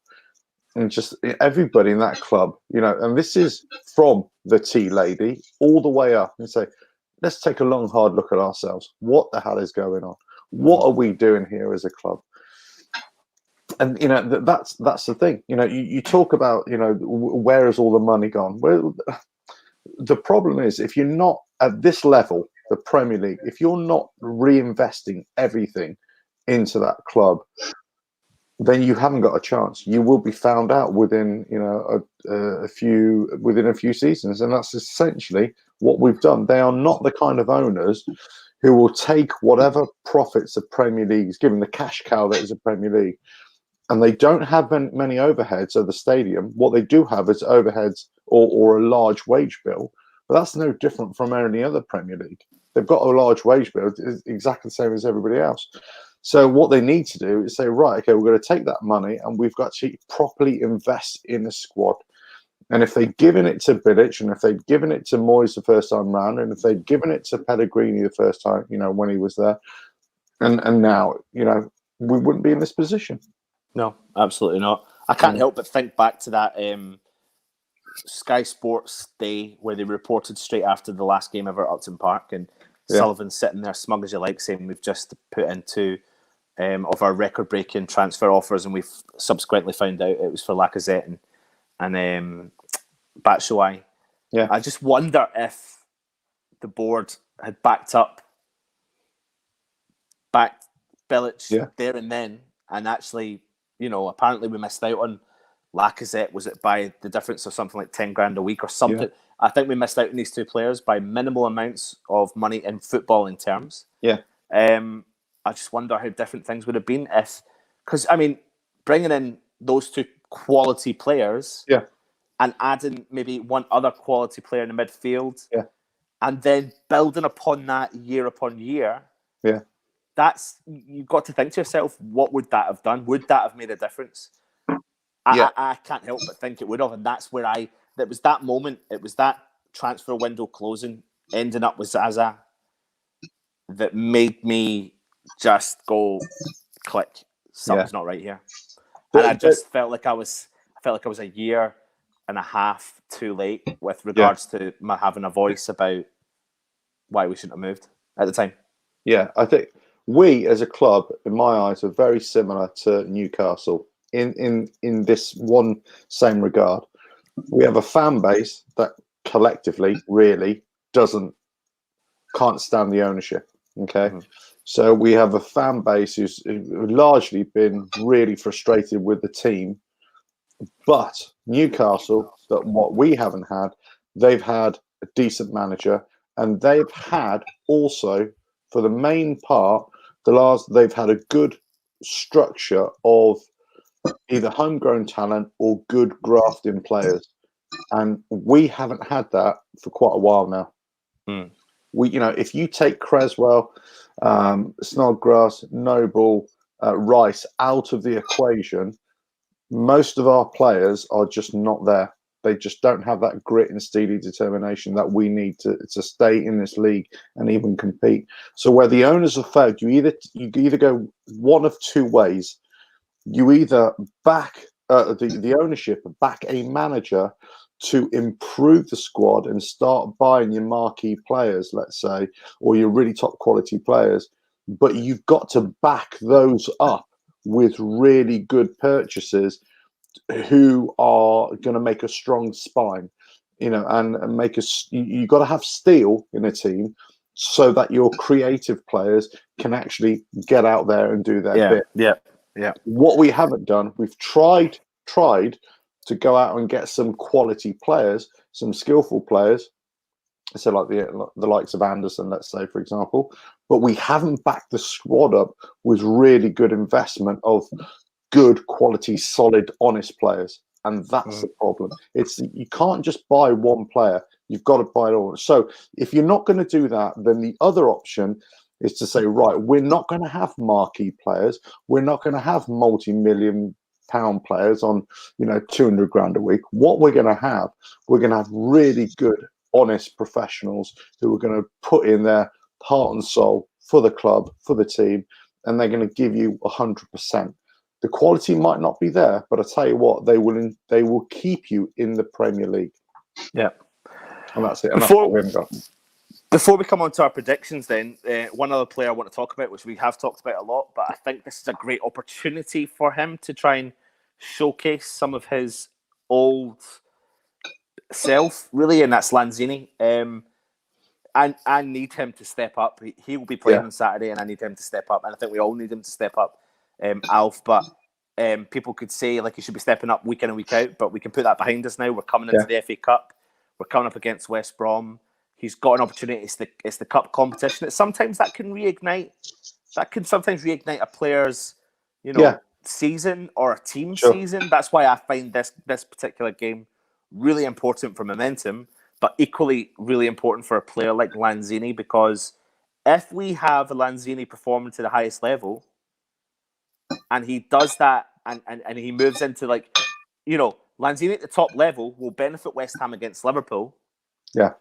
and just everybody in that club, and this is from the tea lady all the way up, and say, let's take a long, hard look at ourselves. What the hell is going on? What are we doing here as a club? And, that's the thing. You talk about, where has all the money gone? Well, the problem is if you're not at this level, the Premier League, if you're not reinvesting everything into that club, then you haven't got a chance. You will be found out within, a few seasons, and that's essentially what we've done. They are not the kind of owners who will take whatever profits the Premier League is given, the cash cow that is the Premier League, and they don't have many overheads at the stadium. What they do have is overheads or a large wage bill, but that's no different from any other Premier League. They've got a large wage bill, it's exactly the same as everybody else. So what they need to do is say, right, okay, we're going to take that money and we've got to properly invest in the squad. And if they've given it to Bilic, and if they've given it to Moyes the first time round, and if they've given it to Pellegrini the first time, when he was there, and now, we wouldn't be in this position. No, absolutely not. I can't help but think back to that Sky Sports day where they reported straight after the last game ever at Upton Park, and Sullivan sitting there smug as you like, saying we've just put into of our record-breaking transfer offers, and we've subsequently found out it was for Lacazette and Batshuayi. Yeah, I just wonder if the board had backed Bilic there and then, and actually, apparently we missed out on Lacazette. Was it by the difference of something like 10 grand a week or something? Yeah. I think we missed out on these two players by minimal amounts of money in footballing terms. Yeah. I just wonder how different things would have been if, because bringing in those two quality players, and adding maybe one other quality player in the midfield, and then building upon that year upon year, that's, you've got to think to yourself, what would that have done? Would that have made a difference? I can't help but think it would have, and that's where that was that moment. It was that transfer window closing, ending up with Zaza, that made me just go click. Something's not right here, and I just felt like I was a year and a half too late with regards to my having a voice about why we shouldn't have moved at the time. Yeah, I think we as a club, in my eyes, are very similar to Newcastle in this one same regard. We have a fan base that collectively really can't stand the ownership. Okay. Mm-hmm. So we have a fan base who's largely been really frustrated with the team. But Newcastle, that what we haven't had, they've had a decent manager, and they've had also, for the main part, they've had a good structure of either homegrown talent or good grafting players. And we haven't had that for quite a while now. Mm. If you take Creswell, Snodgrass, Noble, Rice out of the equation, most of our players are just not there. They just don't have that grit and steely determination that we need to stay in this league and even compete. So where the owners have failed, you either go one of two ways. You either back the ownership, back a manager to improve the squad and start buying your marquee players, let's say, or your really top quality players, but you've got to back those up with really good purchases who are going to make a strong spine, and make you've got to have steel in a team so that your creative players can actually get out there and do their bit. Yeah. What we haven't done, we've tried to go out and get some quality players, some skillful players, so like the likes of Anderson, let's say, for example, but we haven't backed the squad up with really good investment of good quality, solid, honest players. And that's the problem. You can't just buy one player. You've got to buy it all. So if you're not going to do that, then the other option is to say, right, we're not going to have marquee players. We're not going to have multi-million pound players on, 200 grand a week. What we're going to have really good, honest professionals who are going to put in their heart and soul for the club, for the team, and they're going to give you 100%. The quality might not be there, but I tell you what, they will keep you in the Premier League. Yeah, and that's it. And that's what we haven't got. Before we come on to our predictions, then one other player I want to talk about, which we have talked about a lot, but I think this is a great opportunity for him to try and showcase some of his old self, really, and that's Lanzini. I need him to step up. He will be playing on Saturday, and I need him to step up. And I think we all need him to step up, Alf. But people could say like he should be stepping up week in and week out, but we can put that behind us now. We're coming into the FA Cup. We're coming up against West Brom. He's got an opportunity. It's the cup competition. Sometimes that can reignite. That can sometimes reignite a player's, season or a team season. That's why I find this particular game really important for momentum, but equally really important for a player like Lanzini, because if we have Lanzini performing to the highest level, and he does that, and he moves into Lanzini at the top level will benefit West Ham against Liverpool. Yeah.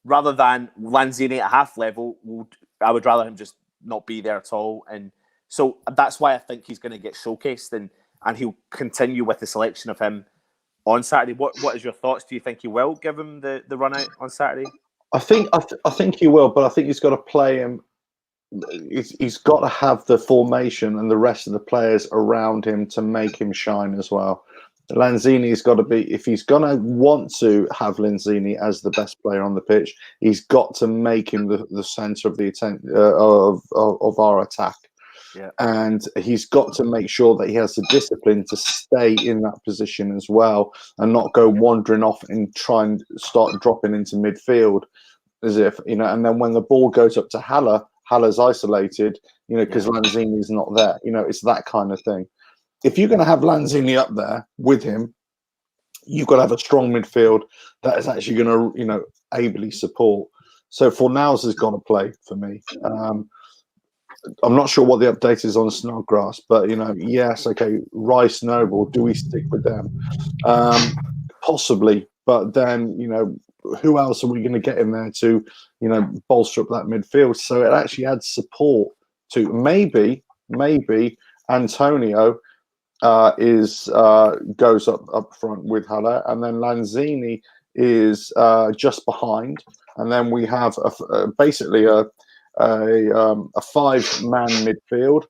Rather than Lanzini at half level, I would rather him just not be there at all. And so that's why I think he's going to get showcased, and he'll continue with the selection of him on Saturday. What is your thoughts? Do you think he will give him the run out on Saturday? I think he will, but I think he's got to play him. He's got to have the formation and the rest of the players around him to make him shine as well. Lanzini's got to be, if he's going to want to have Lanzini as the best player on the pitch, he's got to make him the centre of the of our attack. Yeah. And he's got to make sure that he has the discipline to stay in that position as well, and not go wandering off and try and start dropping into midfield as if, and then when the ball goes up to Haller's isolated, because Lanzini's not there. It's that kind of thing. If you're going to have Lanzini up there with him, you've got to have a strong midfield that is actually going to, ably support. So Fornals has got to play for me. I'm not sure what the update is on Snodgrass, but yes, okay, Rice, Noble, do we stick with them? Possibly, but then who else are we going to get in there to bolster up that midfield? So it actually adds support to maybe Antonio goes up front with Haller, and then Lanzini is just behind, and then we have basically a 5-man midfield,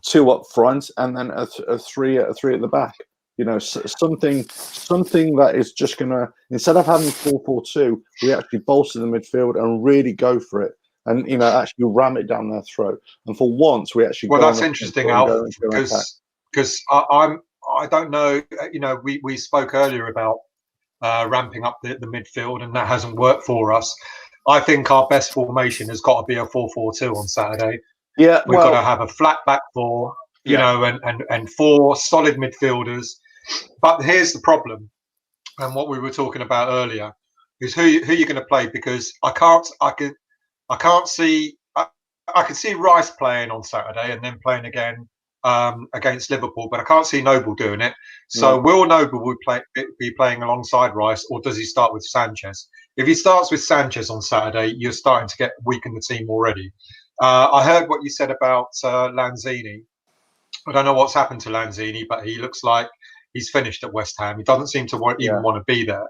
2 up front, and then a 3 at the back. Something that is just gonna, instead of having 4-4-2, we actually bolster the midfield and really go for it, and actually ram it down their throat. And for once, we actually. Well, that's interesting, Alf, because I don't know. We spoke earlier about ramping up the midfield, and that hasn't worked for us. I think our best formation has got to be a 4-4-2 on Saturday. Yeah, we've got to have a flat back four, and 4 solid midfielders. But here's the problem: and what we were talking about earlier is who you're going to play, because I can see Rice playing on Saturday and then playing again against Liverpool, but I can't see Noble doing it. So will Noble be playing alongside Rice, or does he start with Sanchez? If he starts with Sanchez on Saturday, you're starting to weaken the team already. I heard what you said about Lanzini. I don't know what's happened to Lanzini, but he looks like he's finished at West Ham. He doesn't seem to even want to be there,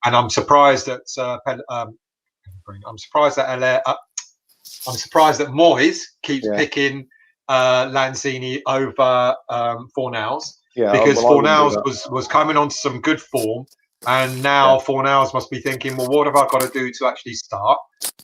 and I'm surprised that I'm surprised that Moyes keeps picking Lanzini over Fornals, because Fornals was coming on to some good form, and now Fornals must be thinking, well, what have I got to do to actually start?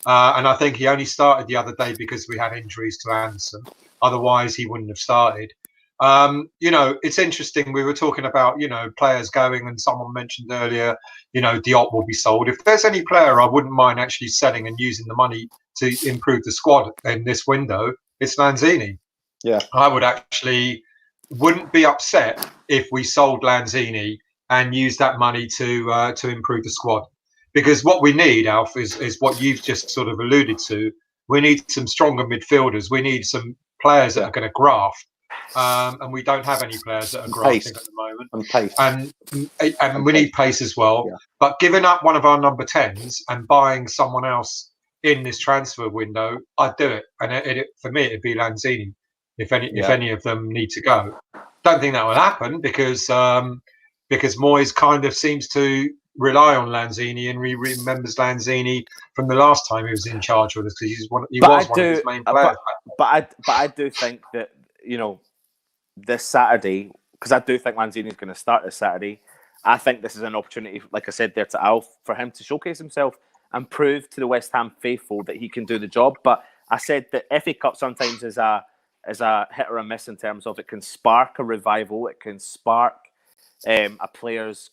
And I think he only started the other day because we had injuries to Anderson. Otherwise, he wouldn't have started. It's interesting. We were talking about, players going, and someone mentioned earlier, Diop will be sold. If there's any player I wouldn't mind actually selling and using the money to improve the squad in this window, it's Lanzini. Yeah, I wouldn't be upset if we sold Lanzini and used that money to improve the squad, because what we need, Alf, is what you've just sort of alluded to. We need some stronger midfielders. We need some players that are going to graft. And we don't have any players that are grafting at the moment. And pace. And we need pace as well. Yeah. But giving up one of our number 10s and buying someone else in this transfer window, I'd do it. And for me, it'd be Lanzini if any of them need to go. Don't think that will happen because Moyes kind of seems to rely on Lanzini, and he remembers Lanzini from the last time he was in charge with us, because he was one of his main players. But I do think that, this Saturday, because I do think Lanzini is going to start this Saturday, I think this is an opportunity, like I said there to Alf, for him to showcase himself and prove to the West Ham faithful that he can do the job. But I said that FA Cup sometimes is a hit or a miss in terms of it can spark a revival, it can spark a player's,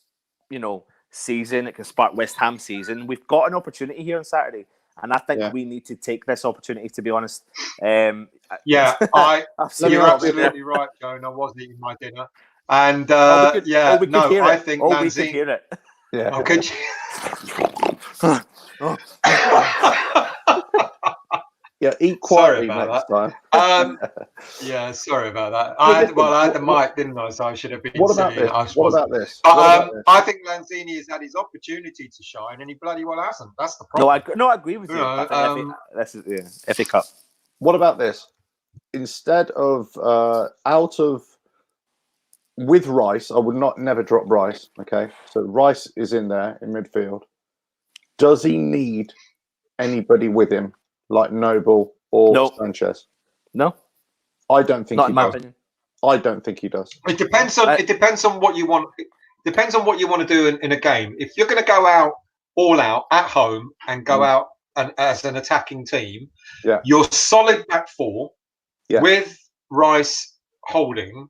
season, it can spark West Ham season. We've got an opportunity here on Saturday, and I think we need to take this opportunity, to be honest. You're absolutely right, Joan. I was eating my dinner. And I think Lanzini... we could hear it. Yeah. Oh, could you? Yeah, eat quietly next time. Sorry about that. I had the mic, didn't I? So I should have been. What about this? I think Lanzini has had his opportunity to shine, and he bloody well hasn't. That's the problem. I agree with you. I think this is FA Cup. What about this? Instead of with Rice, I would never drop Rice. Okay, so Rice is in there in midfield. Does he need anybody with him, like Noble or Sanchez? No, I don't think he does. I don't think he does. It depends on what you want. Depends on what you want to do in a game. If you're going to go out all out at home and go out as an attacking team, your solid back four with Rice holding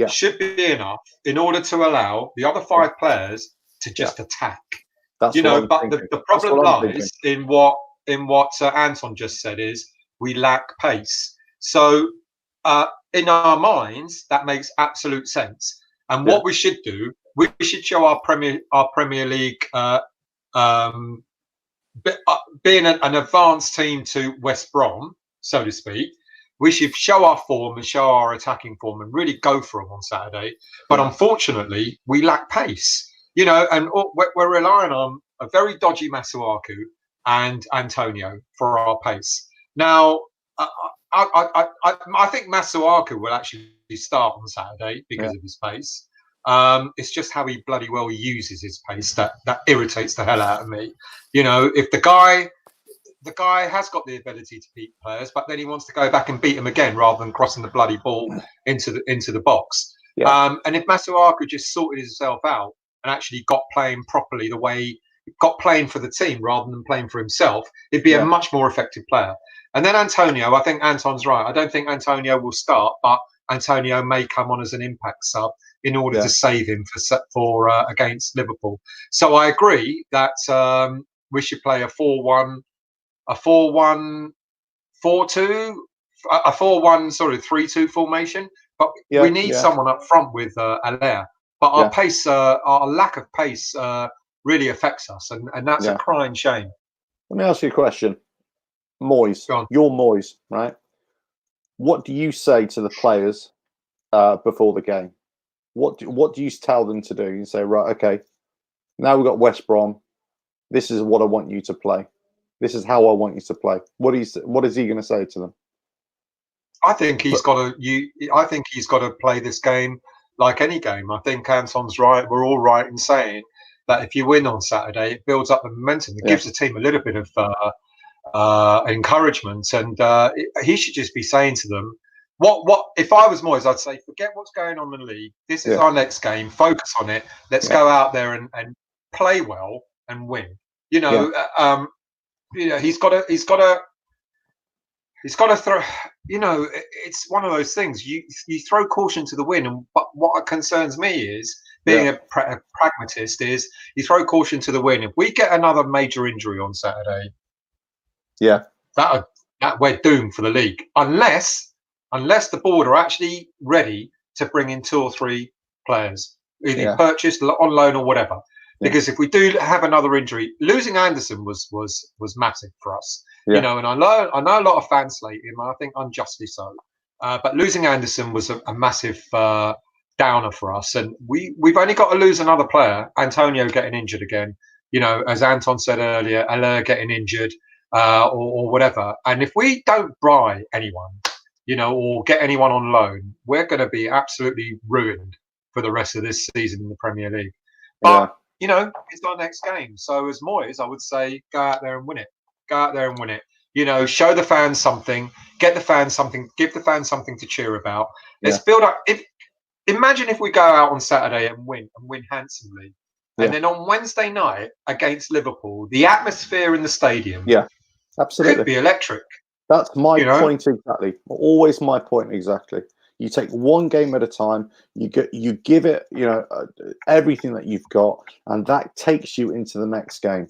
should be enough in order to allow the other 5 players to just attack. That's but the problem lies in what Anton just said, is we lack pace. So in our minds, that makes absolute sense. And what we should do, we should show our Premier League being an advanced team to West Brom, so to speak. We should show our form and show our attacking form and really go for them on Saturday. But unfortunately, we lack pace. And we're relying on a very dodgy Masuaku and Antonio for our pace. Now, I think Masuaku will actually start on Saturday because of his pace. It's just how he bloody well uses his pace that irritates the hell out of me. If the guy has got the ability to beat players, but then he wants to go back and beat them again rather than crossing the bloody ball into the box. And if Masuaku just sorted himself out and actually got playing properly, the way he got playing for the team rather than playing for himself, he'd be a much more effective player. And then Antonio, I think Anton's right. I don't think Antonio will start, but Antonio may come on as an impact sub in order to save him for against Liverpool. So I agree that we should play a 4-1, a 4-1, 4-2, a 4-1 sort of 3-2 formation. But we need someone up front with Allaire. But our pace, our lack of pace really affects us, and that's a crying shame. Let me ask you a question. Moyes, you're Moyes, right? What do you say to the players before the game? What do you tell them to do? You say, right, okay, now we've got West Brom. This is what I want you to play. This is how I want you to play. What is he going to say to them? I think he's got to play this game like any game. I think Anton's right. We're all right in saying that if you win on Saturday, it builds up the momentum. It gives the team a little bit of encouragement, and he should just be saying to them, "What? If I was Moyes, I'd say, forget what's going on in the league. This is our next game. Focus on it. Let's go out there and play well and win." You know, he's got to throw. You know, it's one of those things. You throw caution to the wind, but what concerns me is being a pragmatist. Is you throw caution to the wind. If we get another major injury on Saturday, that we're doomed for the league. Unless the board are actually ready to bring in 2 or 3 players, either purchased, on loan, or whatever. Because if we do have another injury, losing Anderson was massive for us. You know, and I know a lot of fans slate him, I think unjustly so. But losing Anderson was a massive downer for us, and we've only got to lose another player. Antonio getting injured again. You know, as Anton said earlier, Aller getting injured, or whatever. And if we don't buy anyone, you know, or get anyone on loan, we're going to be absolutely ruined for the rest of this season in the Premier League. But you know, it's our next game. So as Moyes, I would say, go out there and win it. Go out there and win it. You know, show the fans something, get the fans something, give the fans something to cheer about. Let's build up. Imagine if we go out on Saturday and win handsomely. And then on Wednesday night against Liverpool, the atmosphere in the stadium absolutely could be electric. That's my point exactly. Always my point exactly. You take one game at a time. You give it, you know, everything that you've got, and that takes you into the next game.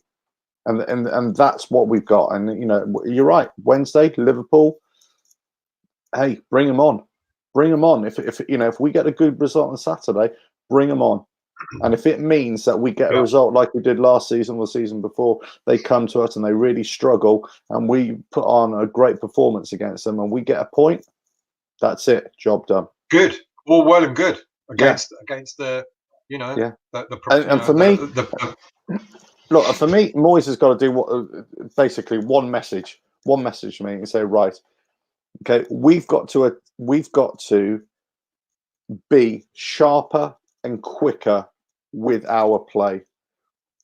And that's what we've got. And you know, you're right. Wednesday, Liverpool. Hey, bring them on. Bring them on. If you know, if we get a good result on Saturday, bring them on. And if it means that we get a result like we did last season or the season before, they come to us and they really struggle, and we put on a great performance against them, and we get a point. That's it. Job done. Good. All well and good against the, you know, and for me, look, for me, Moyes has got to do basically one message to me and say, right, okay, we've got to be sharper and quicker with our play.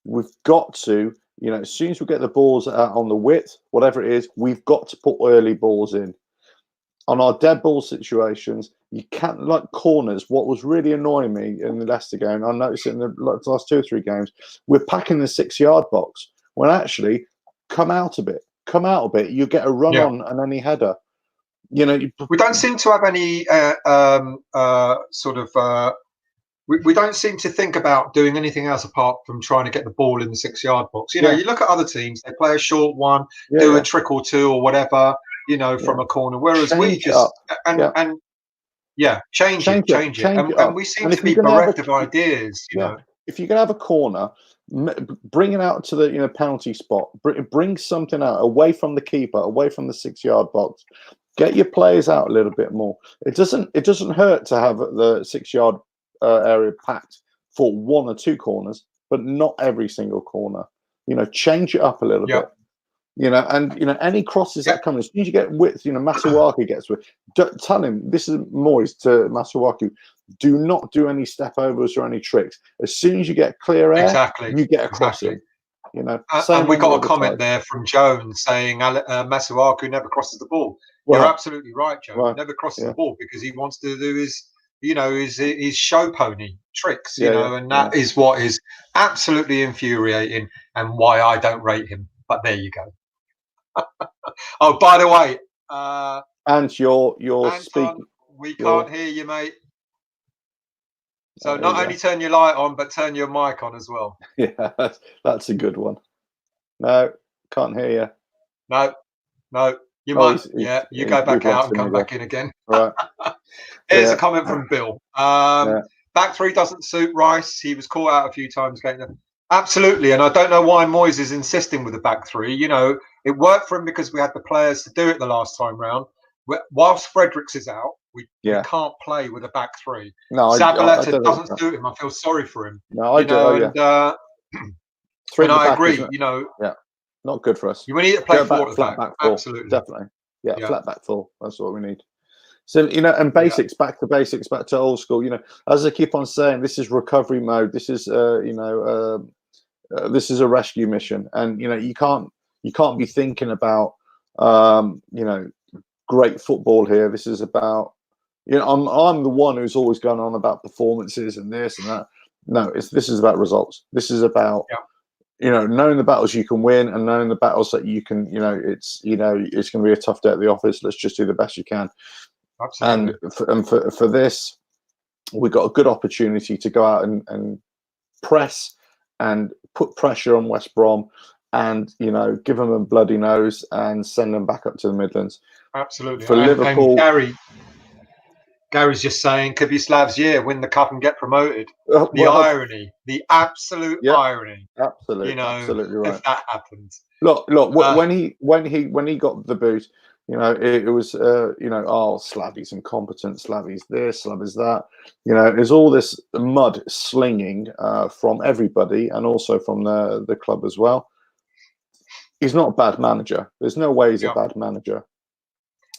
We've got to, you know, as soon as we get the balls out on the width, whatever it is, we've got to put early balls in. On our dead ball situations, you can't, like corners. What was really annoying me in the Leicester game, I noticed it in the last 2 or 3 games, we're packing the 6-yard box. When actually, come out a bit. You get a run on and any header. You know, we don't seem to have any we don't seem to think about doing anything else apart from trying to get the ball in the 6-yard box. You know, you look at other teams; they play a short one, do a trick or two or whatever. You know, from a corner. Whereas we just change it. And we seem to be bereft of ideas. You know, if you're gonna have a corner, bring it out to the penalty spot. Bring something out away from the keeper, away from the 6-yard box. Get your players out a little bit more. It doesn't hurt to have the 6-yard area packed for 1 or 2 corners, but not every single corner. You know, change it up a little bit. You know, and you know, any crosses that come, as soon as you get width, you know, Masuaku gets width. Tell him, this is Moyes to Masuaku, do not do any step overs or any tricks. As soon as you get clear air, you get a crossing. You know, and we got a comment there from Jones saying Masuaku never crosses the ball. You're absolutely right, Joe. Never crosses the ball because he wants to do his show pony tricks. You know, and that is what is absolutely infuriating and why I don't rate him. But there you go. Oh, by the way, and you're Anton, speaking. We can't hear you, mate. So not only turn your light on, but turn your mic on as well. Yeah, that's a good one. No, can't hear you. No, you might. You go back out and come back in again. Right. Here's a comment from Bill. Back 3 doesn't suit Rice. He was caught out a few times. Absolutely, and I don't know why Moyes is insisting with the back three. You know, it worked for him because we had the players to do it the last time round. Whilst Fredericks is out, we can't play with a back three. No, Zabaleta doesn't suit him. I feel sorry for him. No, I do. And I agree. You know, not good for us. You need to play four at the back. Absolutely, definitely. Yeah, flat back four. That's what we need. So, you know, and basics, back to basics, back to old school. You know, as I keep on saying, this is recovery mode. This is, this is a rescue mission, and you know, you can't be thinking about, great football here. This is about, you know, I'm the one who's always going on about performances and this and that. No, this is about results. This is about, you know, knowing the battles you can win and knowing the battles that you can, it's going to be a tough day at the office. Let's just do the best you can. Absolutely. And for this, we got a good opportunity to go out and press and put pressure on West Brom, and you know, give them a bloody nose and send them back up to the Midlands. Absolutely. For Liverpool, and Gary's just saying, could be Slav's year, win the cup and get promoted. The irony, the absolute irony. Absolutely, you know, absolutely right. If that happens, look, when he got the boot, you know, it was, Slavy's incompetent, Slavy's this, Slavy's that. You know, there's all this mud slinging from everybody and also from the club as well. He's not a bad manager. There's no way he's a bad manager.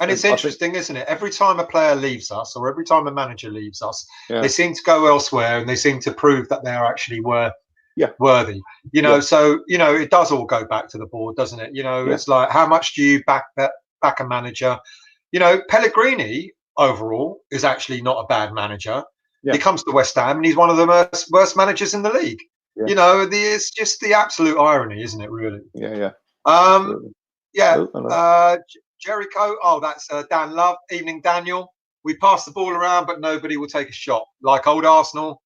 And it's interesting, isn't it? Every time a player leaves us or every time a manager leaves us, they seem to go elsewhere and they seem to prove that they're actually worthy. You know, so, you know, it does all go back to the board, doesn't it? You know, it's like, how much do you back a manager? You know, Pellegrini overall is actually not a bad manager. He comes to West Ham and he's one of the worst managers in the league. You know, it's just the absolute irony, isn't it, really? Jericho. Oh, that's Dan Love. Evening, Daniel. We pass the ball around, but nobody will take a shot. Like old Arsenal,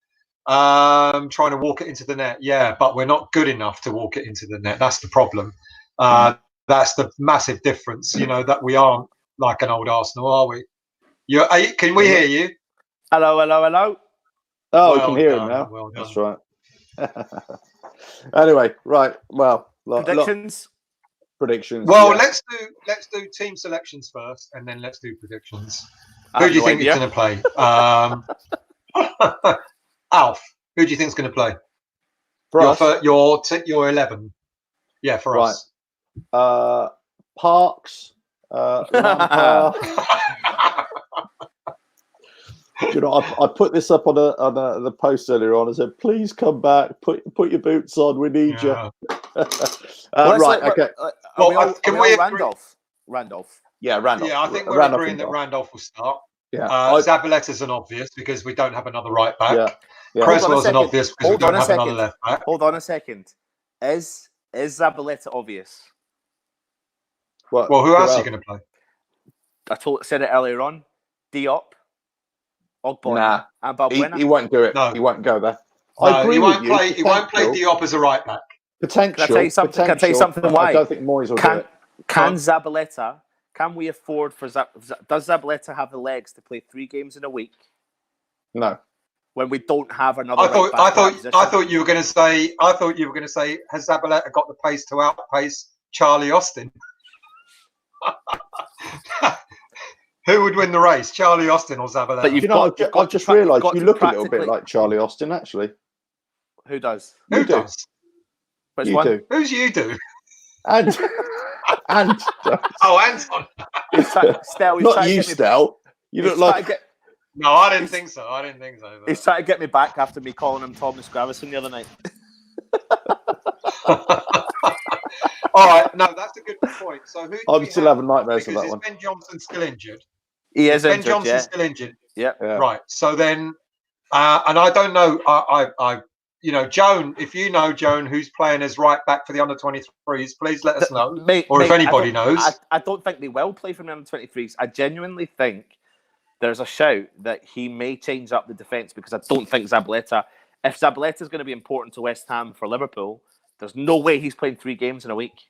trying to walk it into the net. Yeah, but we're not good enough to walk it into the net. That's the problem. That's the massive difference. You know, that we aren't like an old Arsenal, are we? Can we hear you? Hello, hello, hello. Oh, we can hear him now. Well done. That's right. Anyway, right. Well, predictions. Well, let's do team selections first, and then let's do predictions. Who do you think is going to play? Alf, who do you think is going to play? Your 11. Yeah, for us. Parks. Lampard. You know, I put this up on the post earlier on. I said, "Please come back. Put your boots on. We need you." Right. Okay. Can we agree? Randolph. Yeah, Randolph. Yeah, I think we're agreeing that Randolph will start. Yeah. Zabaleta's an obvious because we don't have another right back. Cresswell's an obvious because we don't have another left back. Hold on a second. Is Zabaleta obvious? Well, who else are you going to play? I said it earlier on. Diop. Nah, he won't do it. No. He won't go there. No, he won't play Diop as a right back. Potential. Can I tell you something? Why? I don't think Moyes will do it. Can Zabaleta? Can we afford for does Zabaleta have the legs to play 3 games in a week? No. When we don't have another. I thought you were going to say. Has Zabaleta got the pace to outpace Charlie Austin? Who would win the race, Charlie Austin or Zabaleta? But you know, I've just realised you look a little bit like Charlie Austin, actually. Who does? Who does? Which you one? Do. Who's you do? And oh, Anton. Not you, Stel. You look like. No, I didn't think so. He's trying to get me back after me calling him Thomas Gravison the other night. All right, no, that's a good point. So I'm still having nightmares with that one. Is Ben Johnson still injured? He is injured. Ben Johnson's still injured. Yeah. Right. So then, and I don't know. Joan, if you know Joan, who's playing as right back for the under-23s, please let us know. If anybody knows, I don't think they will play for the under-23s. I genuinely think there's a shout that he may change up the defence because I don't think Zabaleta. If Zabaleta is going to be important to West Ham for Liverpool, there's no way he's playing 3 games in a week.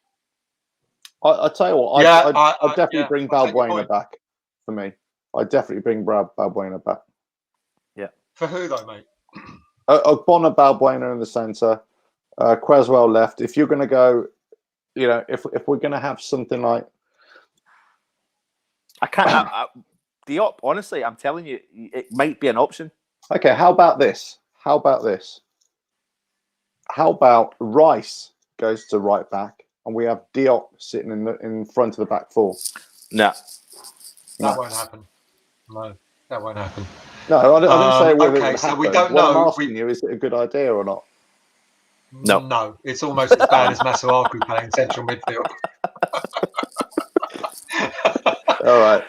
I tell you what, I'd definitely bring Balbuena back for me. I'd definitely bring Balbuena back. Yeah. For who though, mate? Ogbonna, Balbuena in the centre, Creswell left. If you're going to go, if we're going to have something like, I can't. Diop, honestly, I'm telling you, it might be an option. Okay, how about this? How about Rice goes to right back, and we have Diop sitting in front of the back four? No. That won't happen. No, that won't happen. No, I didn't say whether it would so happen. we don't what know. I'm asking you, is it a good idea or not? No, it's almost as bad as Masuaku playing central midfield. All right.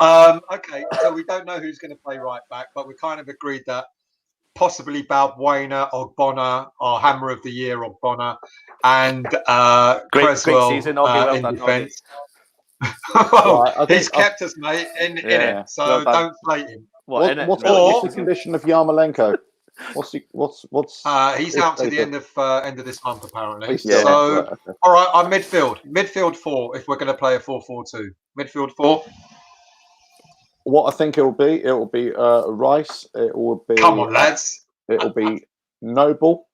Okay, so we don't know who's going to play right back, but we kind of agreed that possibly Balbuena, Ogbonna, or Hammer of the Year, Ogbonna, and Creswell great season, well in done, defence. Right, he's kept us, mate, in it. So don't play him. What's the condition of Yarmolenko? He's out to the end of this month, apparently. So, all right, I'm midfield 4. If we're going to play a 4-4-2, midfield 4. What I think it will be Rice. It will be. Come on, lads. It will be Noble.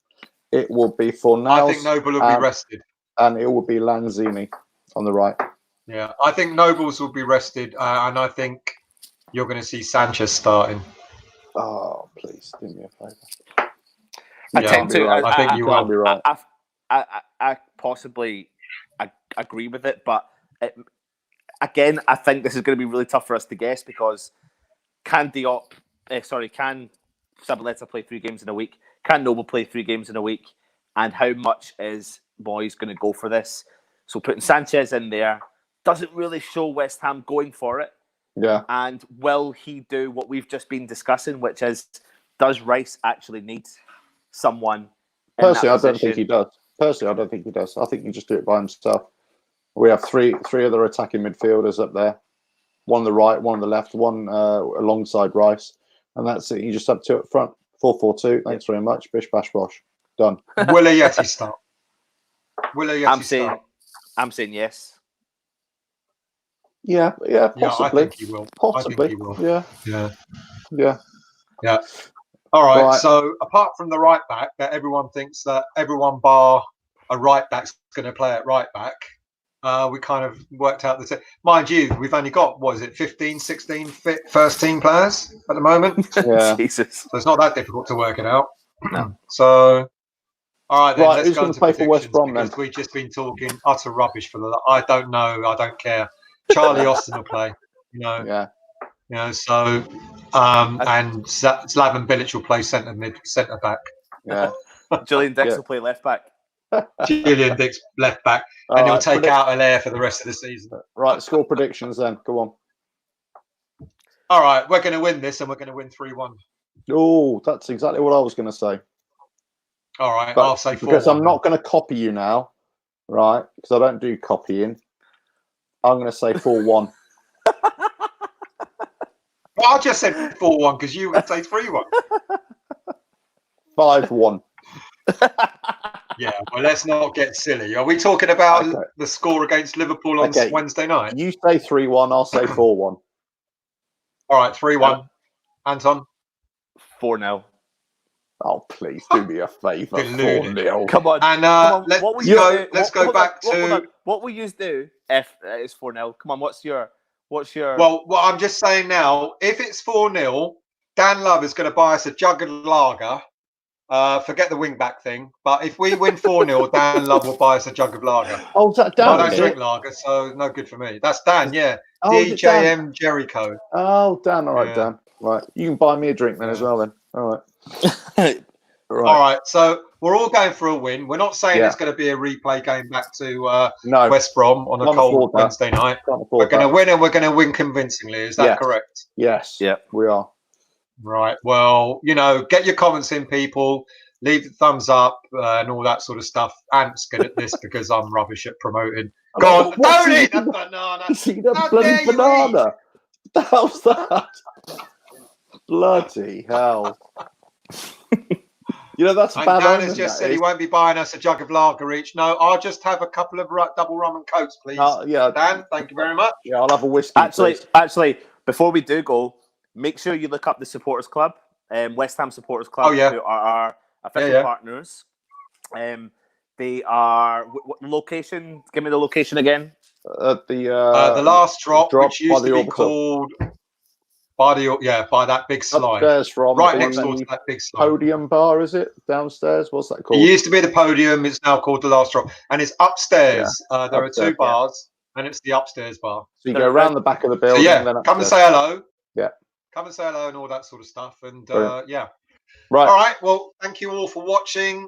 It will be Fornals. I think Noble will be rested, and it will be Lanzini on the right. Yeah, I think Nobles will be rested, and I think you're going to see Sanchez starting. Oh, please do me a favour. I think you will be right. I possibly agree with it, but again, I think this is going to be really tough for us to guess because can Zabaleta play 3 games in a week? Can Noble play 3 games in a week? And how much is Moyes going to go for this? So putting Sanchez in there doesn't really show West Ham going for it. Yeah. And will he do what we've just been discussing, which is, does Rice actually need someone? Personally, I don't think he does. I think he just do it by himself. We have three other attacking midfielders up there. One on the right, one on the left, one alongside Rice. And that's it. You just have 2 up front. 4-4-2. Thanks very much. Bish, bash, bosh. Done. Will Ayeti start? I'm saying yes. Yeah, possibly. I think he will. Possibly. Yeah. All right. So apart from the right back, that everyone thinks that everyone bar a right back's going to play at right back. We kind of worked out the mind you, we've only got 15, 16 fit first team players at the moment. Yeah. Jesus. So it's not that difficult to work it out. No. So all right, then let's who's go going to to play for West Brom because then? we've just been talking utter rubbish for I don't know. I don't care. Charlie Austin will play. Yeah. So and Slaven Bilic will play centre back. Yeah. Julian Dix will play left back. Julian Dix left back, and he'll take out Allaire for the rest of the season. Right, score predictions then. Go on. All right, we're going to win this, and we're going to win 3-1. Oh, that's exactly what I was going to say. All right, I'll say 4-1. Because I'm not going to copy you now, right? Because I don't do copying. I'm going to say 4-1. Well, I just said 4-1 because you would say 3-1. 5-1. Yeah, well, let's not get silly. Are we talking about the score against Liverpool on Wednesday night? You say 3-1, I'll say 4-1. All right, 3-1. Anton? 4-0. Oh, please do me a favour. 4-0. Come on. And let's go back to... What will you do if it's 4-0? Come on, what's your... Well, what I'm just saying now, if it's 4-0, Dan Love is going to buy us a jug of lager. Forget the wing back thing. But if we win 4-0, Dan Love will buy us a jug of lager. Oh, is that Dan? I don't drink lager, so no good for me. That's Dan, yeah. Oh, DJM Jericho. Oh, Dan. All right, Dan. Right. You can buy me a drink then as well then. All right. All right. So we're all going for a win. We're not saying it's going to be a replay going back to West Brom on a cold Wednesday night. We're going to win, and we're going to win convincingly. Is that correct? Yes. Yeah, we are. Right. Well, get your comments in, people. Leave the thumbs up and all that sort of stuff. Ant's good at this because I'm rubbish at promoting. Go on, don't eat that banana. See that bloody banana? What the hell's that? Bloody hell. That's a bad. Dan has just said he won't be buying us a jug of lager each. No, I'll just have a couple of double rum and cokes, please. Yeah, Dan, thank you very much. Yeah, I'll have a whiskey. Actually, before we do go, make sure you look up the Supporters Club, West Ham Supporters Club, who are our official partners. They are what location? Give me the location again. The last drop, which used to be orbital. called by that big slide. Upstairs from right next door to that big slide. Podium bar, is it? Downstairs? What's that It called? used to be the Podium. It's now called the Last Drop, and it's upstairs. There are two bars, and it's the upstairs bar. So you go around the back of the building. So then come and say hello. Yeah, come and say hello and all that sort of stuff. And right. All right. Well, thank you all for watching.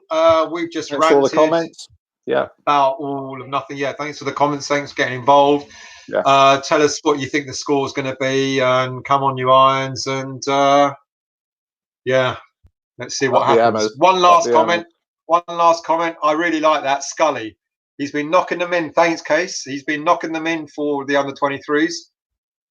We've just ranted for all the comments. About all of nothing. Yeah, thanks for the comments. Thanks for getting involved. Yeah. Tell us what you think the score is going to be, and come on, you Irons, and let's see what happens. One last comment. I really like that Scully. He's been knocking them in. Thanks, Case. He's been knocking them in for the under-23s.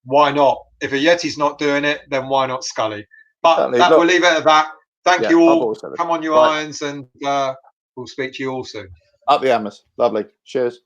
Why not? If a Yeti's not doing it, then why not Scully? But we'll leave it at that. Thank you all. Come on, you Irons, and we'll speak to you all soon. Up the hammers. Lovely. Cheers.